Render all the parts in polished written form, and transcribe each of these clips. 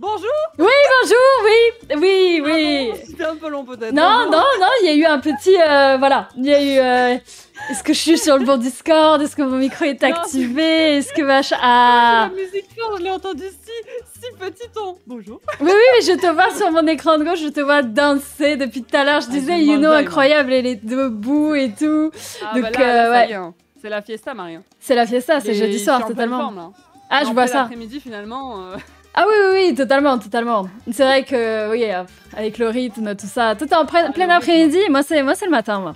Bonjour. Oui, bonjour, oui. Ah bon, c'était un peu long peut-être. Non, il y a eu un petit... voilà, il y a eu... Est-ce que je suis sur le bon Discord? Est-ce que mon micro est activé? Est-ce que machin... Ah. La musique forte, je l'ai entendue si petit ton. Bonjour. Oui, mais je te vois sur mon écran de gauche, je te vois danser depuis tout à l'heure. Je disais, Yuno, incroyable, elle est debout et tout. Ah, donc, bah là, ouais. C'est la fiesta, Marie. C'est la fiesta, c'est jeudi soir, totalement. Forme, ah, je vois ça. L'après-midi, finalement... Ah oui, totalement. C'est vrai que, oui, avec le rythme, tout ça, tout en plein après-midi, moi c'est le matin, moi.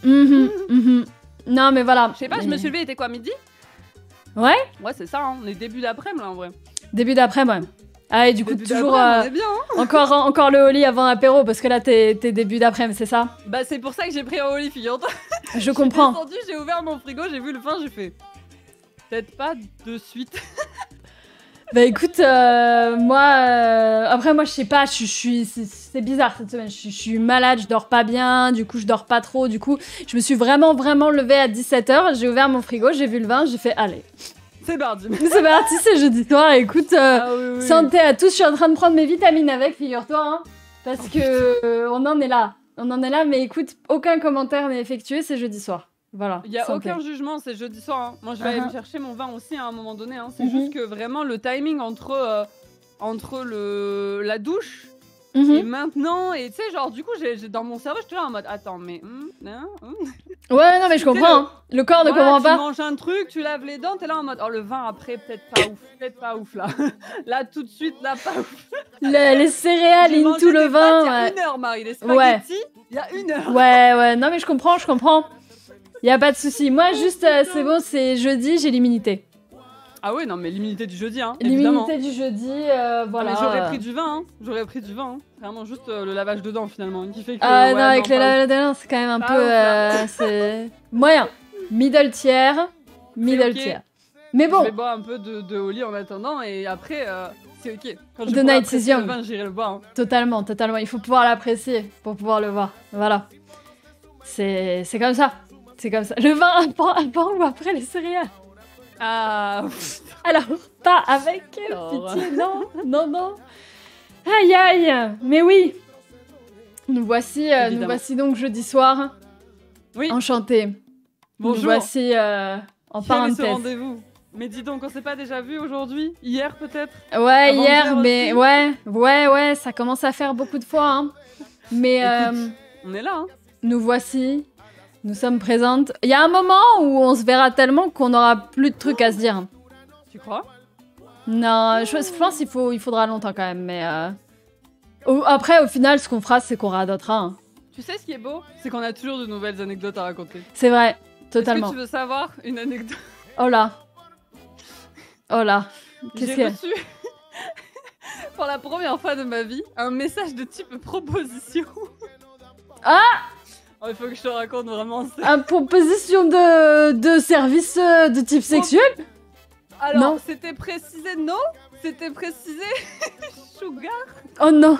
Non, mais voilà. Je sais pas, je me suis levée, il était quoi, midi? Ouais? Ouais, c'est ça, hein. On est début d'après-midi, là, en vrai. Début d'après-midi, ouais. Ah, et du coup, toujours... on est bien, hein. encore le Oli avant l'apéro, parce que là, t'es début d'après-midi, c'est ça? Bah, c'est pour ça que j'ai pris un Oli, figure-toi. Je comprends. J'ai ouvert mon frigo, j'ai vu le vin, j'ai fait... Peut-être pas de suite. Bah écoute, moi, après moi je sais pas, c'est bizarre cette semaine, je suis malade, je dors pas bien, du coup je dors pas trop, du coup je me suis vraiment levée à 17h, j'ai ouvert mon frigo, j'ai vu le vin, j'ai fait allez. C'est parti. C'est parti, c'est jeudi soir, écoute, oui. santé à tous, je suis en train de prendre mes vitamines avec, figure-toi, hein, parce que on en est là, mais écoute, aucun commentaire n'est effectué, c'est jeudi soir. Voilà. Il y a aucun jugement, c'est jeudi soir. Hein. Moi, je vais aller me chercher mon vin aussi à un moment donné. Hein. C'est juste que vraiment le timing entre la douche et maintenant, et tu sais, genre du coup, j'ai dans mon cerveau, je suis là en mode attends, mais ouais, non, mais je comprends. Hein. Le corps ne comprend pas. Tu manges un truc, tu laves les dents, t'es là en mode oh le vin après peut-être pas ouf là. Là tout de suite là pas ouf. Les céréales, tout le vin. Il y a une heure, Marie, les spaghettis, il y a une heure. Ouais, non mais je comprends. Y a pas de souci. Moi, juste, c'est bon, c'est jeudi, j'ai l'immunité. Ah ouais, non, mais l'immunité du jeudi, hein. L'immunité du jeudi, voilà. Mais j'aurais pris du vin, hein. Vraiment juste le lavage de dents, finalement, qui fait que... Ah non, avec le lavage de dents, c'est quand même un peu... c'est moyen. Middle tier. Mais bon. Je vais boire un peu de Oli en attendant, et après, c'est ok. Quand The Night is Young. Le vin, j'irai le boire. Hein. Totalement. Il faut pouvoir l'apprécier pour pouvoir le voir. Voilà. C'est comme ça. C'est comme ça. Le vin avant ou après les céréales? Ah. Alors, pas avec pitié, non. Aïe. Mais oui. Nous voici donc jeudi soir. Oui. Enchanté. Bonjour. Nous voici en parenthèse. Quel est ce rendez-vous? Mais dis donc, on s'est pas déjà vu aujourd'hui? Hier peut-être? Ouais, hier, mais ouais, ça commence à faire beaucoup de fois. Hein. Mais écoute, on est là. Hein. Nous voici. Nous sommes présentes. Il y a un moment où on se verra tellement qu'on n'aura plus de trucs à se dire. Tu crois? Non, je pense qu'il faudra longtemps quand même, mais... Après, au final, ce qu'on fera, c'est qu'on radotera. Hein. Tu sais ce qui est beau? C'est qu'on a toujours de nouvelles anecdotes à raconter. C'est vrai, totalement. Est-ce que tu veux savoir une anecdote? Oh là. J'ai reçu, pour la première fois de ma vie, un message de type proposition. Ah! Oh, il faut que je te raconte vraiment ça. Une proposition de service de type sexuel? Alors, c'était précisé non, c'était précisé sugar. Oh non.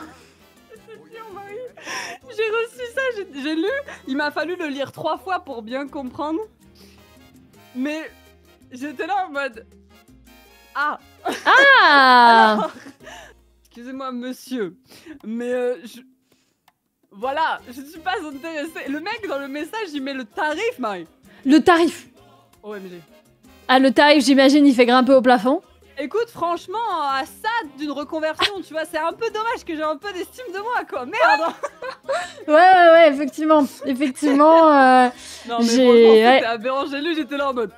J'ai reçu ça, j'ai lu. Il m'a fallu le lire 3 fois pour bien comprendre. Mais j'étais là en mode... Ah. Alors, excusez-moi monsieur, mais voilà, je ne suis pas intéressée. Le mec dans le message, il met le tarif, Marie. Le tarif. OMG. Ah, le tarif, j'imagine, il fait grimper au plafond. Écoute, franchement, à ça d'une reconversion, tu vois, c'est un peu dommage que j'ai un peu d'estime de moi, quoi. Merde. Ouais, effectivement. Non, mais franchement, c'était aberrant. J'ai lu, j'étais là en mode...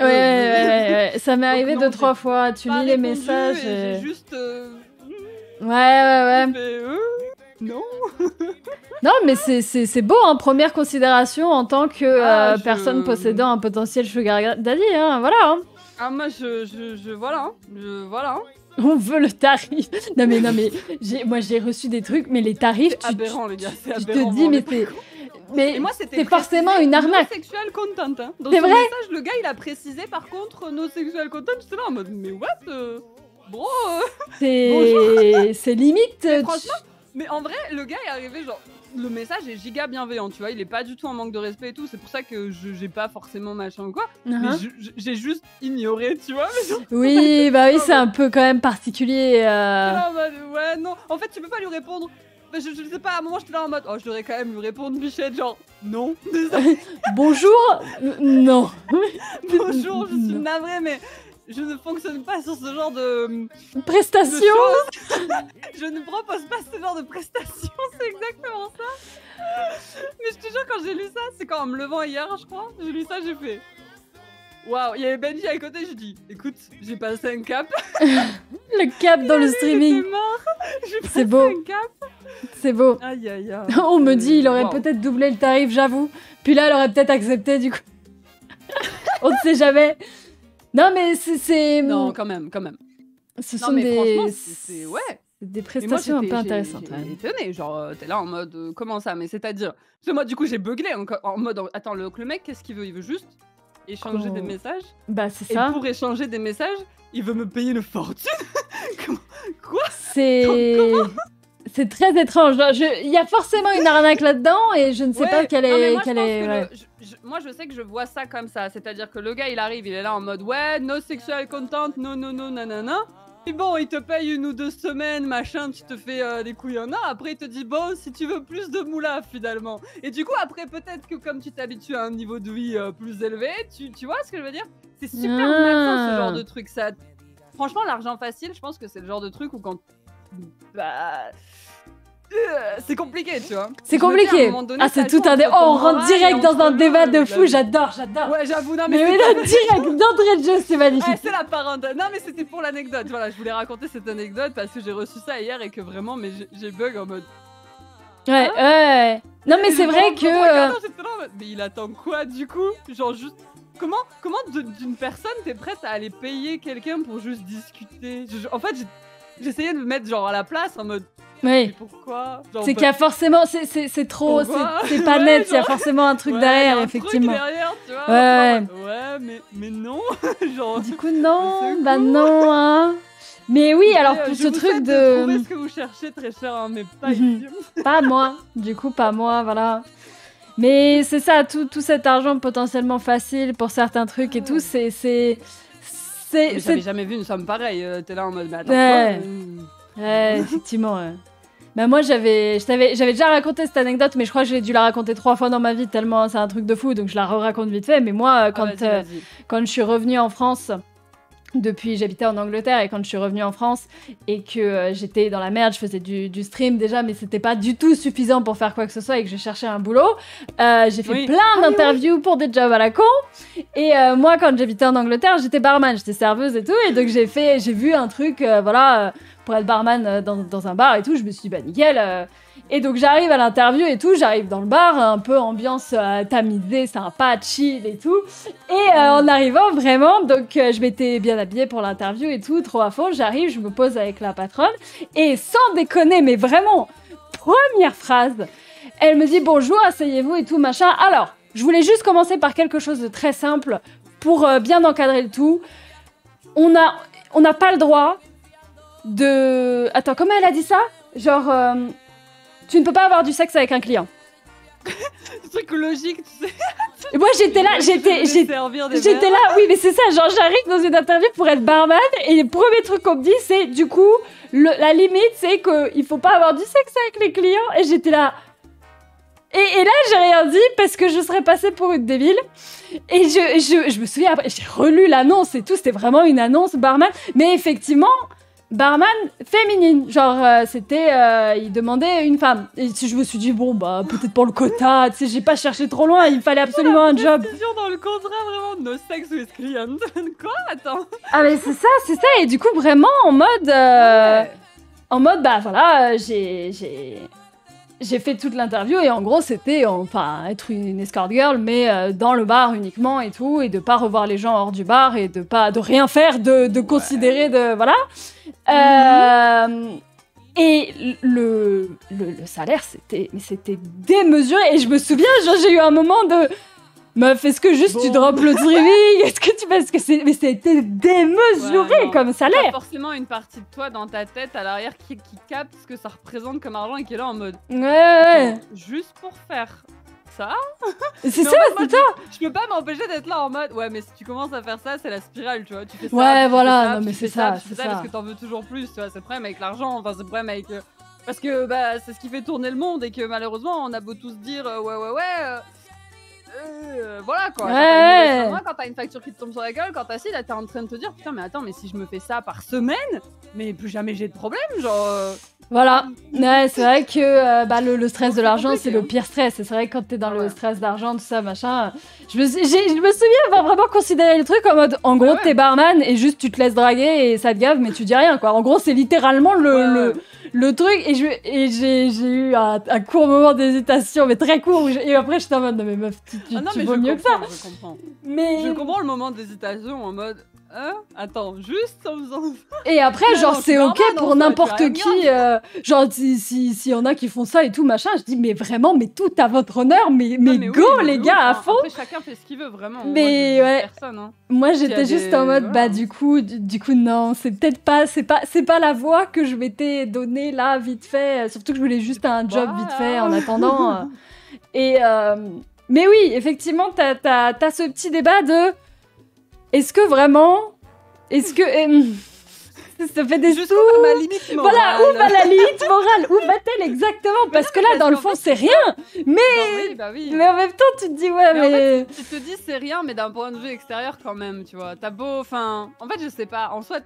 Ouais. Ça m'est arrivé 2-3 fois. Tu lis les messages. J'ai juste... Ouais. Non. Non, mais c'est beau, hein. Première considération en tant que personne possédant un potentiel sugar daddy, hein. Voilà. Hein. Ah, moi, voilà. Hein. On veut le tarif. Non, mais moi, j'ai reçu des trucs, mais les tarifs... C'est aberrant, les gars. C'est je aberrant. te dis, mais c'est... Mais c'est forcément une arnaque. No sexual content. Hein. Dans c'est son vrai message, le gars, il a précisé par contre no sexual content. J'étais là en mode, mais what bro C'est limite. Franchement, mais en vrai, le gars est arrivé genre le message est giga bienveillant, tu vois, il est pas du tout en manque de respect et tout, c'est pour ça que j'ai pas forcément machin ou quoi, mais j'ai juste ignoré, tu vois. Oui, bah oui, c'est un peu quand même particulier. Là, en mode, ouais, non, en fait, tu peux pas lui répondre. Je sais pas, à un moment, j'étais là en mode, oh, je devrais quand même lui répondre, Bichette, genre, non, désolé. Bonjour. Non. Bonjour, je suis navrée, mais je ne fonctionne pas sur ce genre de prestation. Je ne propose pas ce genre de prestation, c'est exactement ça. Mais je te jure, quand j'ai lu ça, c'est quand en me levant hier, je crois, j'ai lu ça, j'ai fait. Waouh, il y avait Benji à côté, j'ai dit, écoute, j'ai passé un cap. Le cap dans le streaming. C'est beau. Un cap. C'est beau. Aïe, aïe, aïe. On me dit, il aurait peut-être doublé le tarif, j'avoue. Puis là, elle aurait peut-être accepté, du coup. On ne sait jamais. Non, mais c'est... Non, quand même. Ce sont des... C'est... Ouais. Des prestations un peu intéressantes. J'ai étonné, genre, t'es là en mode, comment ça? Mais c'est-à-dire... Parce que moi, du coup, j'ai buglé en mode, attends, le mec, qu'est-ce qu'il veut? Il veut juste échanger des messages. Bah, c'est ça. Et pour échanger des messages, il veut me payer une fortune. Quoi? C'est très étrange. Il y a forcément une arnaque là-dedans et je ne sais pas quelle est... Moi, je sais que je vois ça comme ça. C'est-à-dire que le gars, il arrive, il est là en mode ouais, no sexual content, non, nanana. Et bon, il te paye 1 ou 2 semaines, machin, tu te fais des couilles en or. Après, il te dit bon, si tu veux plus de moula, finalement. Et du coup, après, peut-être que comme tu t'habitues à un niveau de vie plus élevé, tu vois ce que je veux dire? C'est super malsain, ce genre de truc. Ça... Franchement, l'argent facile, je pense que c'est le genre de truc où quand... Bah... c'est compliqué, tu vois. C'est compliqué. C'est tout un débat. Oh, on rentre direct dans un débat de fou. J'adore. Ouais, j'avoue. Non, mais là, direct d'entrée de jeu, c'est magnifique. C'est la parenthèse. Non, mais c'était pour l'anecdote. Voilà, je voulais raconter cette anecdote parce que j'ai reçu ça hier et que vraiment, mais j'ai bug en mode. Ouais. Non, mais c'est vrai que. Mais il attend quoi du coup? Genre juste. Comment d'une personne t'es prête à aller payer quelqu'un pour juste discuter? En fait, j'essayais de me mettre genre à la place en mode. Oui. Mais pourquoi? C'est qu'il y a forcément, c'est trop, c'est pas net, il y a forcément un truc derrière, effectivement. Derrière, tu vois, mais non. Genre, du coup, non, bah non, hein. Mais oui, alors pour ce truc de... Trouver ce que vous cherchez, très cher, hein, mais pas ici. Pas moi, du coup, pas moi, voilà. Mais c'est ça, tout cet argent potentiellement facile pour certains trucs et tout, c'est... J'avais jamais vu une somme pareille, t'es là en mode, mais attends, effectivement, Bah moi j'avais déjà raconté cette anecdote, mais je crois que j'ai dû la raconter 3 fois dans ma vie tellement c'est un truc de fou, donc je la raconte vite fait. Mais moi quand je suis revenue en France, j'habitais en Angleterre et quand je suis revenue en France et que j'étais dans la merde, je faisais du stream déjà, mais c'était pas du tout suffisant pour faire quoi que ce soit et que je cherchais un boulot. J'ai fait plein d'interviews pour des jobs à la con. Et moi quand j'habitais en Angleterre, j'étais barman, j'étais serveuse et tout, et donc j'ai vu un truc, pour être barman dans un bar et tout, je me suis dit bah nickel. Et donc j'arrive à l'interview et tout, j'arrive dans le bar, un peu ambiance tamisée, sympa, chill et tout. Et en arrivant vraiment, donc je m'étais bien habillée pour l'interview et tout, trop à fond, j'arrive, je me pose avec la patronne. Et sans déconner, mais vraiment, première phrase, elle me dit bonjour, asseyez-vous et tout, machin. Alors, je voulais juste commencer par quelque chose de très simple pour bien encadrer le tout. On n'a pas le droit de... Attends, comment elle a dit ça? Genre... tu ne peux pas avoir du sexe avec un client. C'est truc logique, tu sais. Et moi j'étais là, oui mais c'est ça, genre j'arrive dans une interview pour être barman et le premier truc qu'on me dit c'est du coup, la limite c'est qu'il faut pas avoir du sexe avec les clients et j'étais là. Et là j'ai rien dit parce que je serais passée pour une débile. Et je me souviens après, j'ai relu l'annonce et tout, c'était vraiment une annonce barman, mais effectivement... Barman féminine, genre c'était, il demandait une femme. Et je me suis dit bon bah peut-être pour le quota, tu sais j'ai pas cherché trop loin, il fallait absolument un job. Dans le contrat vraiment no sex with client. Quoi? Attends. Ah mais c'est ça et du coup vraiment en mode, bah voilà j'ai fait toute l'interview et en gros c'était être une escort girl mais dans le bar uniquement et tout et de pas revoir les gens hors du bar et de rien faire de considérer de voilà. Et le salaire c'était démesuré et je me souviens genre j'ai eu un moment de Meuf, est-ce que juste tu drops le streaming? Est-ce que tu parce que c'est mais c'était démesuré comme salaire. T'as forcément une partie de toi dans ta tête à l'arrière qui capte ce que ça représente comme argent et qui est là en mode ouais. Juste pour faire ça. C'est ça, c'est ça. Je peux pas m'empêcher d'être là en mode ouais, mais si tu commences à faire ça, c'est la spirale, tu vois. Tu fais ça. Ouais, voilà, ça, non mais c'est ça, c'est ça. Parce que t'en veux toujours plus, tu vois. C'est le problème avec l'argent, enfin c'est le problème avec parce que bah c'est ce qui fait tourner le monde et que malheureusement on a beau tous dire voilà quoi. Quand t'as une facture qui te tombe sur la gueule, quand t'as assis là t'es en train de te dire putain mais attends mais si je me fais ça par semaine, mais plus jamais j'ai de problème genre. Voilà, ouais, c'est vrai que le stress de l'argent c'est le pire stress. Et c'est vrai que quand t'es dans le stress d'argent tout ça machin, je me souviens avoir vraiment considéré le truc en mode en gros t'es barman et juste tu te laisses draguer et ça te gave mais tu dis rien quoi. En gros c'est littéralement le truc et j'ai eu un court moment d'hésitation mais très court et après j'étais en mode non mais meuf tu vaux mieux que ça. Je comprends. Mais je comprends le moment d'hésitation en mode attends juste en faisant et après genre c'est ok pour n'importe qui genre si y en a qui font ça et tout machin je dis mais vraiment mais tout à votre honneur mais go oui, les gars à fond. Après chacun fait ce qu'il veut vraiment. Mais ouais personne, hein. Moi j'étais juste en mode bah du coup non c'est peut-être pas c'est pas la voie que je m'étais donnée là vite fait surtout que je voulais juste un job vite fait en attendant et mais oui effectivement t'as ce petit débat de est-ce que vraiment est-ce que ça fait des sous ma limite morale. Voilà où va la limite morale où va-t-elle exactement parce que là dans le fond c'est rien mais mais en même temps tu te dis ouais mais en fait, tu te dis c'est rien mais d'un point de vue extérieur quand même tu vois t'as beau enfin en fait je sais pas en soit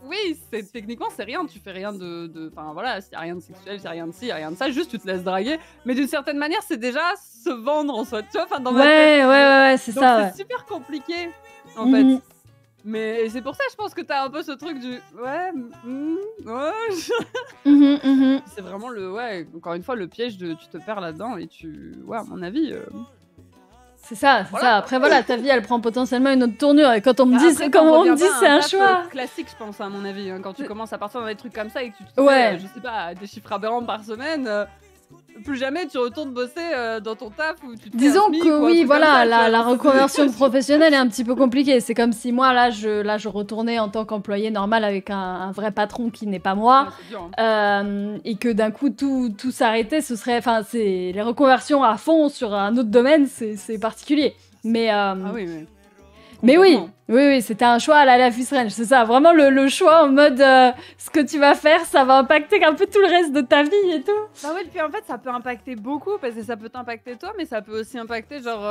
oui c'est techniquement c'est rien tu fais rien de enfin voilà s'il y a rien de sexuel s'il y a rien de ci y a rien de ça juste tu te laisses draguer mais d'une certaine manière c'est déjà se vendre en soi tu vois enfin dans ma tête ouais c'est ça c'est super compliqué en fait. Mais c'est pour ça, je pense que t'as un peu ce truc du C'est vraiment encore une fois, le piège de tu te perds là-dedans et à mon avis. C'est ça. Après, voilà, ta vie, elle prend potentiellement une autre tournure. Et quand on me dit, c'est un choix. Classique, je pense, à mon avis. Hein, quand tu commences à partir dans des trucs comme ça et que tu te fais, je sais pas, des chiffres aberrants par semaine. Plus jamais tu retournes bosser dans ton taf ou tu te disons que oui voilà la reconversion professionnelle est un petit peu compliquée c'est comme si moi là je retournais en tant qu'employé normal avec un vrai patron qui n'est pas moi dur, hein. Et que d'un coup tout s'arrêtait ce serait enfin c'est les reconversions à fond sur un autre domaine c'est particulier mais mais oui, c'était un choix à la Life is Strange, c'est ça, vraiment le choix en mode ce que tu vas faire, ça va impacter un peu tout le reste de ta vie et tout. Bah ouais, puis en fait, ça peut impacter beaucoup parce que ça peut t'impacter toi, mais ça peut aussi impacter genre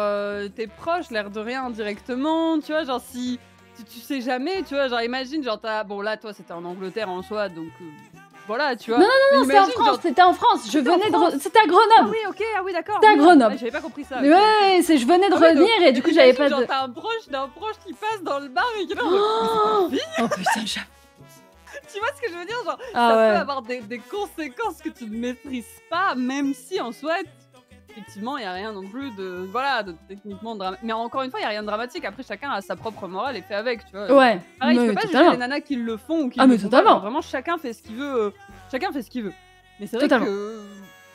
tes proches, l'air de rien directement, tu vois, genre si tu sais jamais, tu vois, genre imagine, genre bon là, toi c'était en Angleterre en soi, donc voilà, tu vois. Non, c'était en France, c'était en France. C'était à Grenoble. Ah oui, ok, d'accord. C'était à Grenoble. J'avais pas compris ça. Ouais, je venais de revenir et du coup j'avais pas de. Genre t'as un proche qui passe dans le bar et qui est là. Oh putain, tu vois ce que je veux dire, genre ça peut avoir des conséquences que tu ne maîtrises pas, même si en soi. Effectivement, il n'y a rien non plus de techniquement dramatique. Mais encore une fois, il n'y a rien de dramatique. Après, chacun a sa propre morale et fait avec, tu vois. Ouais. Pareil, je peux pas juger les nanas qui le font ou qui le font pas. Vraiment, chacun fait ce qu'il veut. Chacun fait ce qu'il veut. Mais c'est vrai que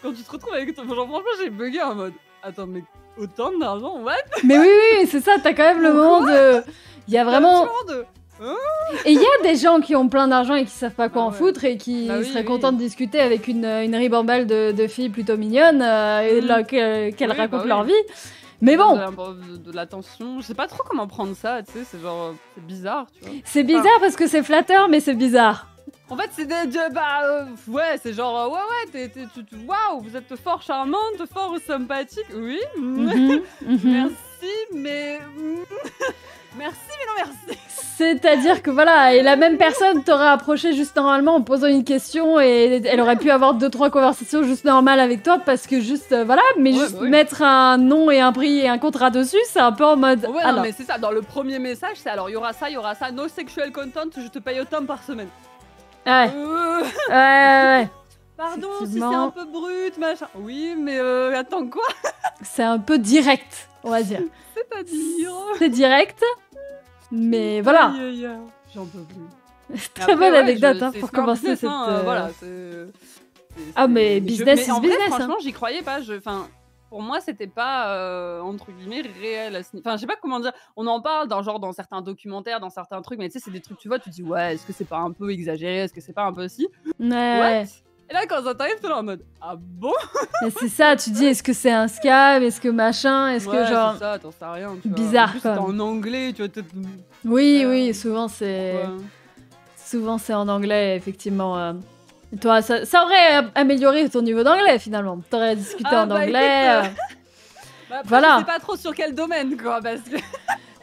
quand tu te retrouves avec ton... Genre, franchement, j'ai bugué en mode... Attends, mais autant d'argent, what? Mais oui, c'est ça. T'as quand même le moment de... Il y a vraiment... Et il y a des gens qui ont plein d'argent et qui savent pas quoi en foutre et qui seraient contents de discuter avec une ribambelle de filles plutôt mignonnes qu'elles racontent leur vie. Mais bon, de l'attention, je sais pas trop comment prendre ça, tu sais, c'est genre c'est bizarre, tu vois. C'est bizarre parce que c'est flatteur, mais c'est bizarre. En fait, c'est c'est genre waouh, vous êtes fort charmante, fort sympathique, oui. Merci, mais merci, mais non merci. C'est-à-dire que voilà, et la même personne t'aurait approché juste normalement en posant une question et elle aurait pu avoir 2-3 conversations juste normales avec toi parce que juste mettre un nom et un prix et un contrat dessus, c'est un peu en mode. Ouais, alors. Non, mais c'est ça. Dans le premier message, c'est alors il y aura ça, no sexual content, je te paye autant par semaine. Ouais. Pardon, si c'est un peu brut, machin. Oui, mais attends quoi? C'est un peu direct, on va dire. C'est-à-dire. C'est direct. Mais voilà. J'en peux plus. Très bonne anecdote pour commencer cette. Voilà, mais business is business. Franchement, j'y croyais pas. pour moi, c'était pas, entre guillemets, réel à ce ni enfin, je sais pas comment dire. On en parle dans certains documentaires, dans certains trucs, mais tu sais, c'est des trucs, tu vois, tu te dis: «Ouais, est-ce que c'est pas un peu exagéré? Est-ce que c'est pas un peu si?» What? Ouais. Et là, quand ça t'arrive, tu es là en mode: «Ah bon?» Et c'est ça, tu dis, est-ce que c'est un scam? Est-ce que machin? Est-ce Ouais, que genre... c'est ça, t'en sais rien, tu vois? bizarre, En plus, quoi. c'était en anglais, tu vois? Peut-être Oui, euh, oui, souvent c'est... ouais. Souvent c'est en anglais, effectivement. Toi, ça aurait amélioré ton niveau d'anglais, finalement. T'aurais discuté Ah, en bah, anglais. écoute, bah, après, Voilà. je sais pas trop sur quel domaine, quoi, parce que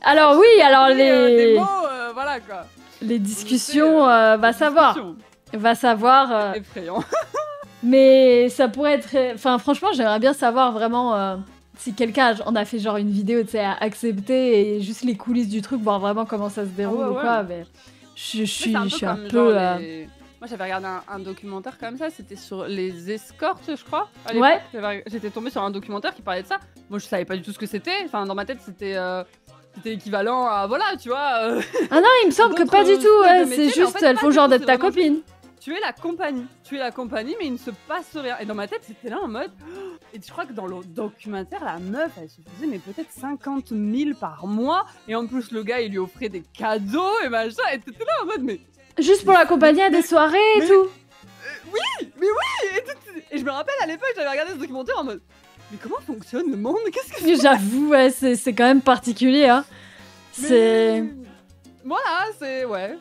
Alors oui, alors des les... mots, voilà, quoi. les discussions, va savoir. Discussion. Va savoir. Effrayant. Mais ça pourrait être... Enfin, franchement, j'aimerais bien savoir vraiment... si quelqu'un en a fait genre une vidéo, tu sais, à accepter et juste les coulisses du truc, voir vraiment comment ça se déroule ouais, ou ouais. quoi. Mais je suis un comme peu... genre moi, j'avais regardé un documentaire comme ça, c'était sur les escortes, je crois. À l'époque. Ouais. J'étais tombée sur un documentaire qui parlait de ça. Moi, je savais pas du tout ce que c'était. Enfin, dans ma tête, c'était équivalent à, voilà, tu vois. Ah non, il me semble que pas du d'autres tout, styles ouais, de c'est métiers, mais en juste, fait, elles pas font du genre tout, d'être c'est ta vraiment copine. Tu es la compagnie, mais il ne se passe rien. Et dans ma tête, c'était là en mode. Et je crois que dans le documentaire, la meuf, elle se faisait mais peut-être 50 000 par mois. Et en plus, le gars, il lui offrait des cadeaux et machin. Et t'étais là en mode, mais. Juste pour l'accompagner à des soirées et mais- tout. Et je me rappelle à l'époque, j'avais regardé ce documentaire en mode. Mais comment fonctionne le monde? Qu'est-ce que c'est? J'avoue, ouais, c'est quand même particulier, hein. C'est... Voilà, c'est. Ouais.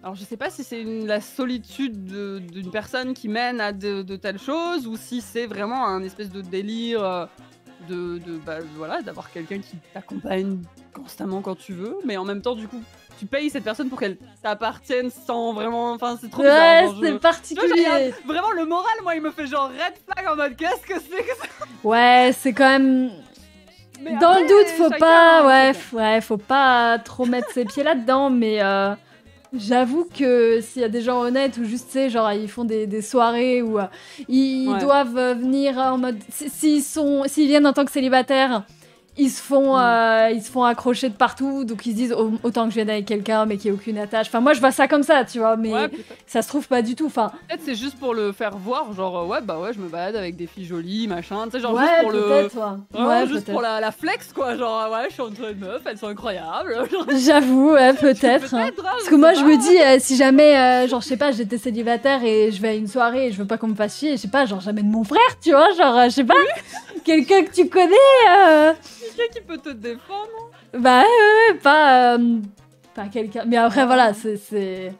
Alors, je sais pas si c'est la solitude d'une personne qui mène à de telles choses ou si c'est vraiment un espèce de délire bah, voilà, d'avoir quelqu'un qui t'accompagne constamment quand tu veux, mais en même temps, du coup, tu payes cette personne pour qu'elle t'appartienne sans vraiment. Enfin, c'est trop bizarre. Ouais, genre, c'est tu vois, particulier. vraiment, le moral, moi, il me fait genre red flag en mode qu'est-ce que c'est que ça? Ouais, c'est quand même... Mais Dans après, le doute, faut chacun, pas... Ouais, chacun. faut pas trop mettre ses pieds là-dedans, mais... J'avoue que s'il y a des gens honnêtes ou juste, tu sais, genre, ils font des soirées où ils Ouais. doivent venir en mode... S'ils viennent en tant que célibataires, ils se font accrocher de partout, donc ils se disent autant que je vienne avec quelqu'un, mais qu'il n'y ait aucune attache. Enfin, moi, je vois ça comme ça, tu vois, mais Ouais, peut-être. ça se trouve pas du tout. Enfin, Peut-être c'est juste pour le faire voir, genre ouais, bah ouais, je me balade avec des filles jolies, machin, tu sais, genre ouais, juste pour le. peut-être, ouais. Vraiment Ouais, juste peut-être. pour la flex, quoi, genre ouais, je suis entre une meuf, elles sont incroyables. Genre, J'avoue, ouais, peut-être. hein. Parce que moi, je me dis, si jamais, genre, je sais pas, j'étais célibataire et je vais à une soirée et je veux pas qu'on me fasse chier, je sais pas, genre, j'amène mon frère, tu vois, genre, je sais pas, quelqu'un que tu connais, quelqu'un qui peut te défendre. bah, ouais, pas quelqu'un. Mais après, voilà, c'est... sûr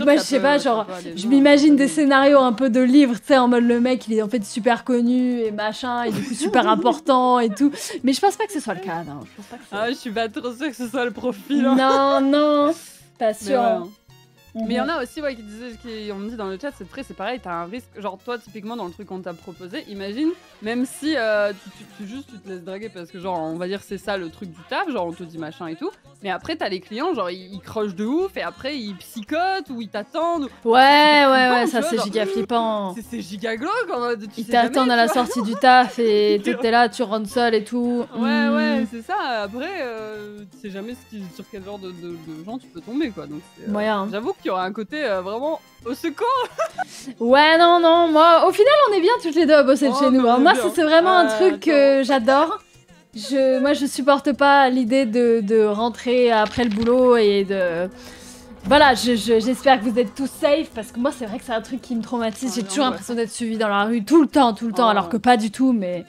Moi, que je ça sais peut- pas, ça genre, peut aller je loin, m'imagine ça des peut- scénarios un peu de livres, tu sais, en mode le mec, il est en fait super connu et machin, et du coup super important et tout. Mais je pense pas que ce soit le cas, non. Je pense pas que Ah, je suis pas trop sûre que ce soit le profil. hein. Non, non, pas Mais sûr. ouais, hein. hein. Mais il y en a aussi ouais, qui disaient, on me dit dans le chat, c'est vrai, c'est pareil, t'as un risque. Genre, toi, typiquement, dans le truc qu'on t'a proposé, imagine, même si tu te laisses draguer parce que, genre, on va dire, c'est ça le truc du taf, genre, on te dit machin et tout. Mais après, t'as les clients, genre, ils crochent de ouf et après, ils psychotent ou ils t'attendent. Ouais, flippant, ça tu c'est vois, giga flippant. C'est giga glauque en mode. tu Ils sais t'attendent jamais, à la tu vois. sortie du taf et t'es là, tu rentres seul et tout. Ouais, ouais, c'est ça. Après, tu sais jamais sur quel genre de gens tu peux tomber, quoi. Donc, Moyen. j'avoue qu'il y aura un côté vraiment au secours. Ouais, non, moi, au final, on est bien toutes les deux à bosser de Oh, chez nous. mais hein. on est Moi, bien. c'est vraiment un Ah, truc que j'adore. Moi, je supporte pas l'idée de rentrer après le boulot et de... Voilà, j'espère que vous êtes tous safe parce que moi, c'est vrai que c'est un truc qui me traumatise. Ah, J'ai non, toujours ouais. l'impression d'être suivie dans la rue tout le temps, alors que pas du tout, mais...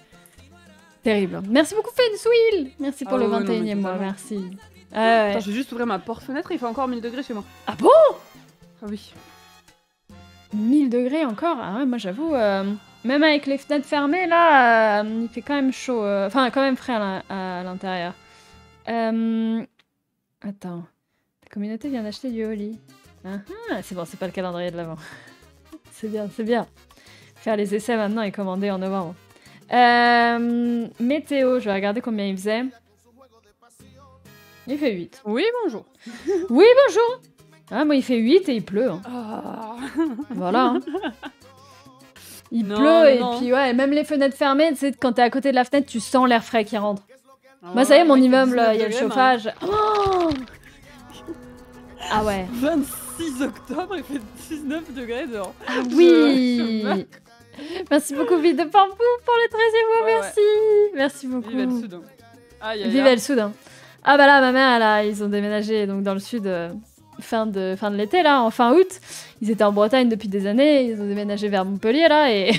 Terrible. Merci beaucoup, Fenswill. Merci pour Ah le ouais, non, mais 21e mois, totalement. merci. Attends, j'ai juste ouvert ma porte-fenêtre et il fait encore 1000 degrés chez moi. Ah bon? Ah oui. 1000 degrés encore? Ah ouais, moi j'avoue, même avec les fenêtres fermées, là, il fait quand même chaud. Enfin, quand même frais à l'intérieur. Attends. La communauté vient d'acheter du Oli. C'est bon, c'est pas le calendrier de l'avant. C'est bien, c'est bien. Faire les essais maintenant et commander en novembre. Météo, je vais regarder combien il faisait. Il fait 8. Oui, bonjour. Oui, bonjour! Ah, moi il fait 8 et il pleut. hein. Ah. Voilà. hein. Il Non, pleut non, et non. puis ouais, même les fenêtres fermées, tu sais, quand t'es à côté de la fenêtre, tu sens l'air frais qui rentre. Ah Moi, ça y est, ouais, mon ouais, immeuble, 19 il y a le degrés, chauffage. Oh ah ouais. 26 octobre, il fait 19 degrés dehors. Ah oui. Merci beaucoup, Ville de Pampou, pour le 13e mois, Ouais, merci. Merci beaucoup. Vive le Sud. Aïe, aïe, Vive aïe. le Sud. Hein. Ah bah là, ma mère, là, ils ont déménagé donc dans le Sud fin de l'été, là, en fin août. Ils étaient en Bretagne depuis des années, ils ont déménagé vers Montpellier, là, et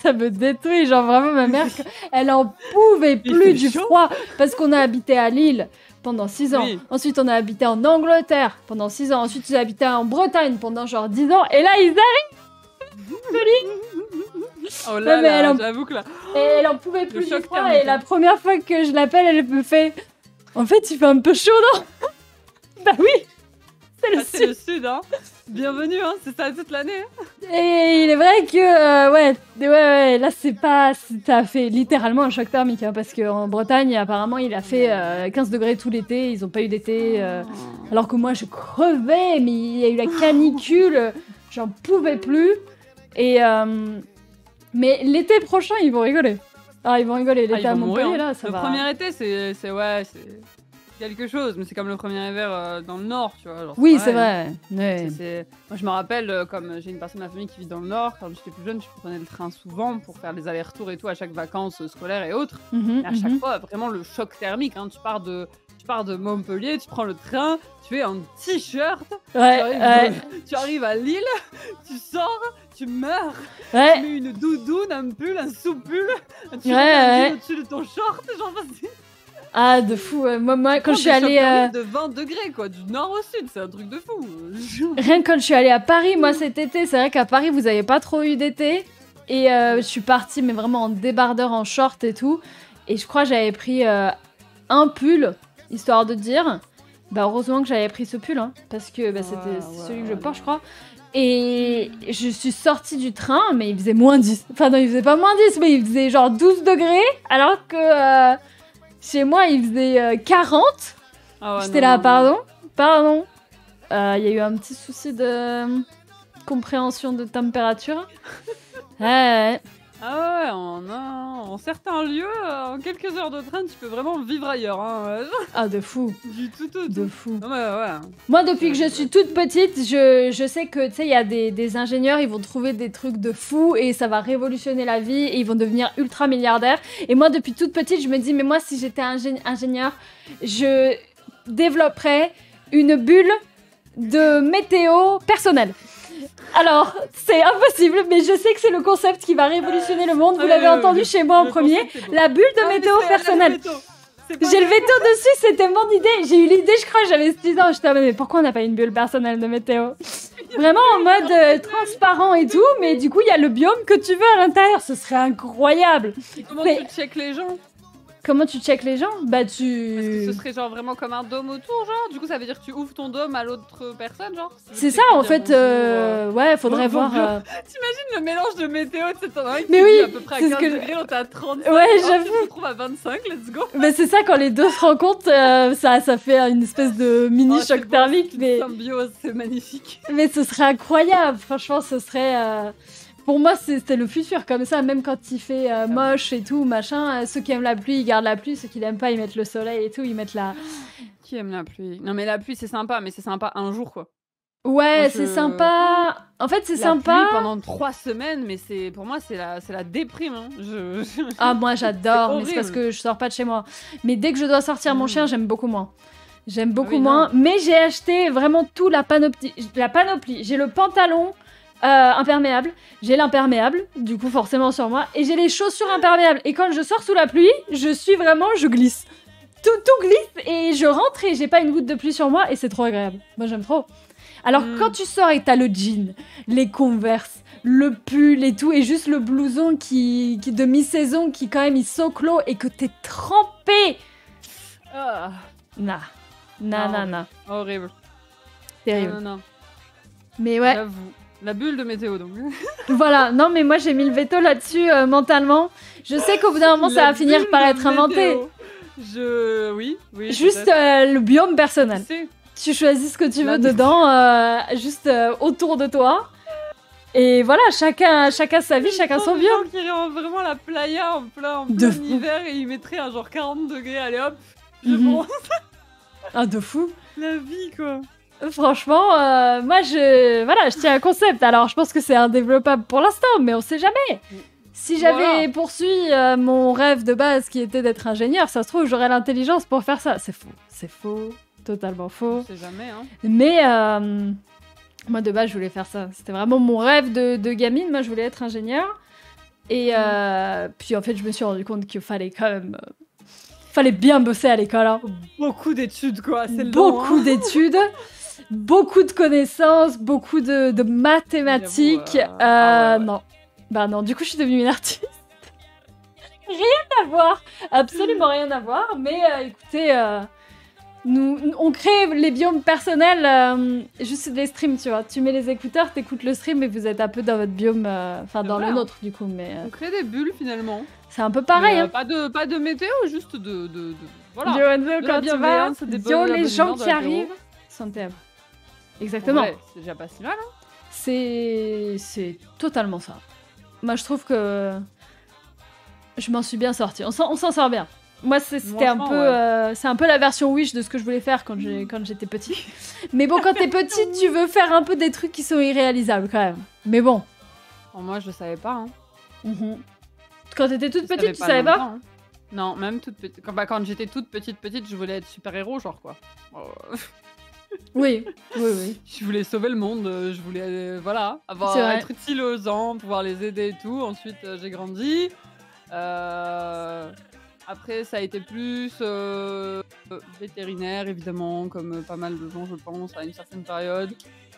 ça me détruit. Genre vraiment, ma mère, elle en pouvait Il plus fait du chaud. froid parce qu'on a habité à Lille pendant 6 ans. Oui. Ensuite, on a habité en Angleterre pendant 6 ans. Ensuite, j'ai habité en Bretagne pendant genre 10 ans. Et là, ils Oh là Ouais, mais là, elle en- j'avoue que là. Et elle en pouvait Le plus du choc froid. thermique, Et la hein. première fois que je l'appelle, elle me fait en fait, il fait un peu chaud, non? Bah oui, c'est le Ah, c'est Sud. le Sud, hein. Bienvenue, hein. C'est ça toute l'année. Et il est vrai que, ouais, là, ça a fait littéralement un choc thermique. Hein, parce qu'en Bretagne, apparemment, il a fait 15 degrés tout l'été. Ils ont pas eu d'été. Alors que moi, je crevais, mais il y a eu la canicule. J'en pouvais plus. Et, mais l'été prochain, ils vont rigoler. Ah, ils vont rigoler. Ah, L'été ils à vont Montpellier, mourir, hein. là, ça Le va. premier été, c'est quelque chose, mais c'est comme le premier hiver dans le Nord, tu vois. Genre, Oui, pareil, c'est hein. vrai. Ouais. Moi, je me rappelle, comme j'ai une personne de ma famille qui vit dans le Nord, quand j'étais plus jeune, je prenais le train souvent pour faire les allers-retours et tout à chaque vacances scolaires et autres. Mhm, Et à chaque mhm. fois, vraiment le choc thermique. Hein. Tu pars de Montpellier, tu prends le train, tu es en t-shirt, Ouais, tu arrives à Lille, tu sors, tu meurs, tu ouais. mets une doudoune, un pull, un sous-pull, tu Ouais, mets un ouais. jean au-dessus de ton short, genre c'est Ah, de fou. Ouais. Moi, quand je suis des chocs allée. thermiques de 20 degrés quoi, du nord au sud, c'est un truc de fou. Rien que quand je suis allée à Paris, moi cet été, c'est vrai qu'à Paris, vous avez pas trop eu d'été. Et je suis partie, mais vraiment en débardeur, en short et tout. Et je crois que j'avais pris un pull, histoire de dire. Bah, heureusement que j'avais pris ce pull, hein, parce que c'était celui que je porte, je crois. Et je suis sortie du train, mais il faisait moins 10. Enfin, non, il faisait pas moins 10, mais il faisait genre 12 degrés, alors que chez moi, il faisait 40. Ah ouais, J'étais non, là, non, pardon. Il y a eu un petit souci de compréhension de température. Ouais. Ah ouais, en certains lieux, en quelques heures de train, tu peux vraiment vivre ailleurs. Hein. Ah, de fou. Du tout. De fou. Non mais ouais. Moi, depuis que je suis toute petite, je sais que, tu sais, il y a des ingénieurs, ils vont trouver des trucs de fou et ça va révolutionner la vie et ils vont devenir ultra milliardaires. Et moi, depuis toute petite, je me dis, mais moi, si j'étais ingénieur, je développerais une bulle de météo personnelle. Alors, c'est impossible, mais je sais que c'est le concept qui va révolutionner le monde. Vous l'avez entendu chez moi en premier. La bulle de météo personnelle. J'ai le veto dessus, c'était mon idée. J'ai eu l'idée, je crois, j'avais 6 ans. J'étais, mais pourquoi on n'a pas une bulle personnelle de météo? Vraiment en mode transparent et tout, mais du coup, il y a le biome que tu veux à l'intérieur. Ce serait incroyable. Comment Mais- tu checkes les gens? Comment tu checkes les gens? Bah, Est-ce que tu. ce serait genre vraiment comme un dôme autour, genre? Du coup, ça veut dire que tu ouvres ton dôme à l'autre personne, genre? C'est ça, en fait. Ouais, faudrait Bonjour. voir. T'imagines le mélange de météo, tu sais, t'en as un qui Mais vit oui, à peu près à c'est ce 15 que- degrés, l'autre à 35. Ouais, l'autre, j'avoue. Tu te retrouves à 25, let's go. Mais c'est ça, quand les deux se rencontrent, ça fait une espèce de mini Oh, c'est choc beau, thermique, c'est une mais. symbiose, c'est magnifique. Mais ce serait incroyable, franchement, ce serait. Pour moi, c'était le futur, comme ça, même quand il fait moche et tout, machin. Ceux qui aiment la pluie, ils gardent la pluie, ceux qui l'aiment pas, ils mettent le soleil et tout, ils mettent la. Qui aime la pluie? Non, mais la pluie, c'est sympa, mais c'est sympa un jour, quoi. Ouais, Moi, c'est je- sympa. En fait, c'est La sympa. pluie pendant 3 semaines, mais pour moi, c'est la déprime. Hein. Ah, moi, j'adore, C'est mais c'est parce horrible. que je sors pas de chez moi. Mais dès que je dois sortir mon chien, j'aime beaucoup moins. J'aime beaucoup oui, moins. Mais j'ai acheté vraiment tout la panoplie. J'ai le pantalon imperméable, j'ai l'imperméable, du coup forcément sur moi, et j'ai les chaussures imperméables. Et quand je sors sous la pluie, je glisse. Tout glisse et je rentre et j'ai pas une goutte de pluie sur moi et c'est trop agréable. Moi j'aime trop. Alors quand tu sors et t'as le jean, les Converse, le pull et tout, et juste le blouson qui de mi-saison qui quand même il soclo et que t'es trempé. Ah, Nah. horrible. Terrible. Non. Mais ouais. J'avoue. La bulle de météo, donc. Voilà, non mais moi j'ai mis le veto là-dessus mentalement. Je sais qu'au bout d'un moment ça La va finir bulle par de être inventé. météo. Oui. Juste peut-être. le biome personnel. Tu sais, Tu choisis ce que tu La veux bulle. dedans, juste autour de toi. Et voilà, chacun sa vie, chacun son des biome. gens qui iraient vraiment à la playa en plein De fou. hiver et ils mettraient un genre 40 degrés, allez hop, je Mhm. pense. Ah, de fou. La vie, quoi. Franchement, moi, je tiens un concept. Alors, je pense que c'est indéveloppable pour l'instant, mais on sait jamais. Si j'avais poursuivi mon rêve de base qui était d'être ingénieur, ça se trouve, j'aurais l'intelligence pour faire ça. C'est faux, totalement faux. On sait jamais, hein. Mais moi, de base, je voulais faire ça. C'était vraiment mon rêve de gamine. Moi, je voulais être ingénieur. Et puis, en fait, je me suis rendu compte qu'il fallait quand même... fallait bien bosser à l'école. Hein. Beaucoup d'études, quoi. C'est beaucoup d'études. Beaucoup de connaissances, beaucoup de mathématiques. Non. Bah non, du coup, je suis devenue une artiste. Rien à voir. Absolument rien à voir. Mais écoutez, on crée les biomes personnels juste des streams, tu vois. Tu mets les écouteurs, t'écoutes le stream et vous êtes un peu dans votre biome, enfin dans le nôtre, du coup. Mais, on crée des bulles, finalement. C'est un peu pareil. Hein. Pas de météo, juste de voilà. Quand tu vas, les gens qui arrivent sont terribles. Exactement. Ouais, c'est déjà pas si mal. Hein. C'est totalement ça. Moi, je trouve que je m'en suis bien sortie. On s'en sort bien. Moi, c'était un peu, c'est un peu la version Wish de ce que je voulais faire quand j'étais petite. Mais bon, quand t'es petite, tu veux faire un peu des trucs qui sont irréalisables quand même. Mais bon. Moi, je savais pas. Hein. Quand t'étais toute petite, tu savais pas hein. Non, même toute petite. Quand j'étais toute petite, je voulais être super-héros, genre quoi. Oui. Je voulais sauver le monde, je voulais être utile aux gens, pouvoir les aider et tout. Ensuite, j'ai grandi. Après, ça a été plus vétérinaire, évidemment, comme pas mal de gens, je pense, à une certaine période.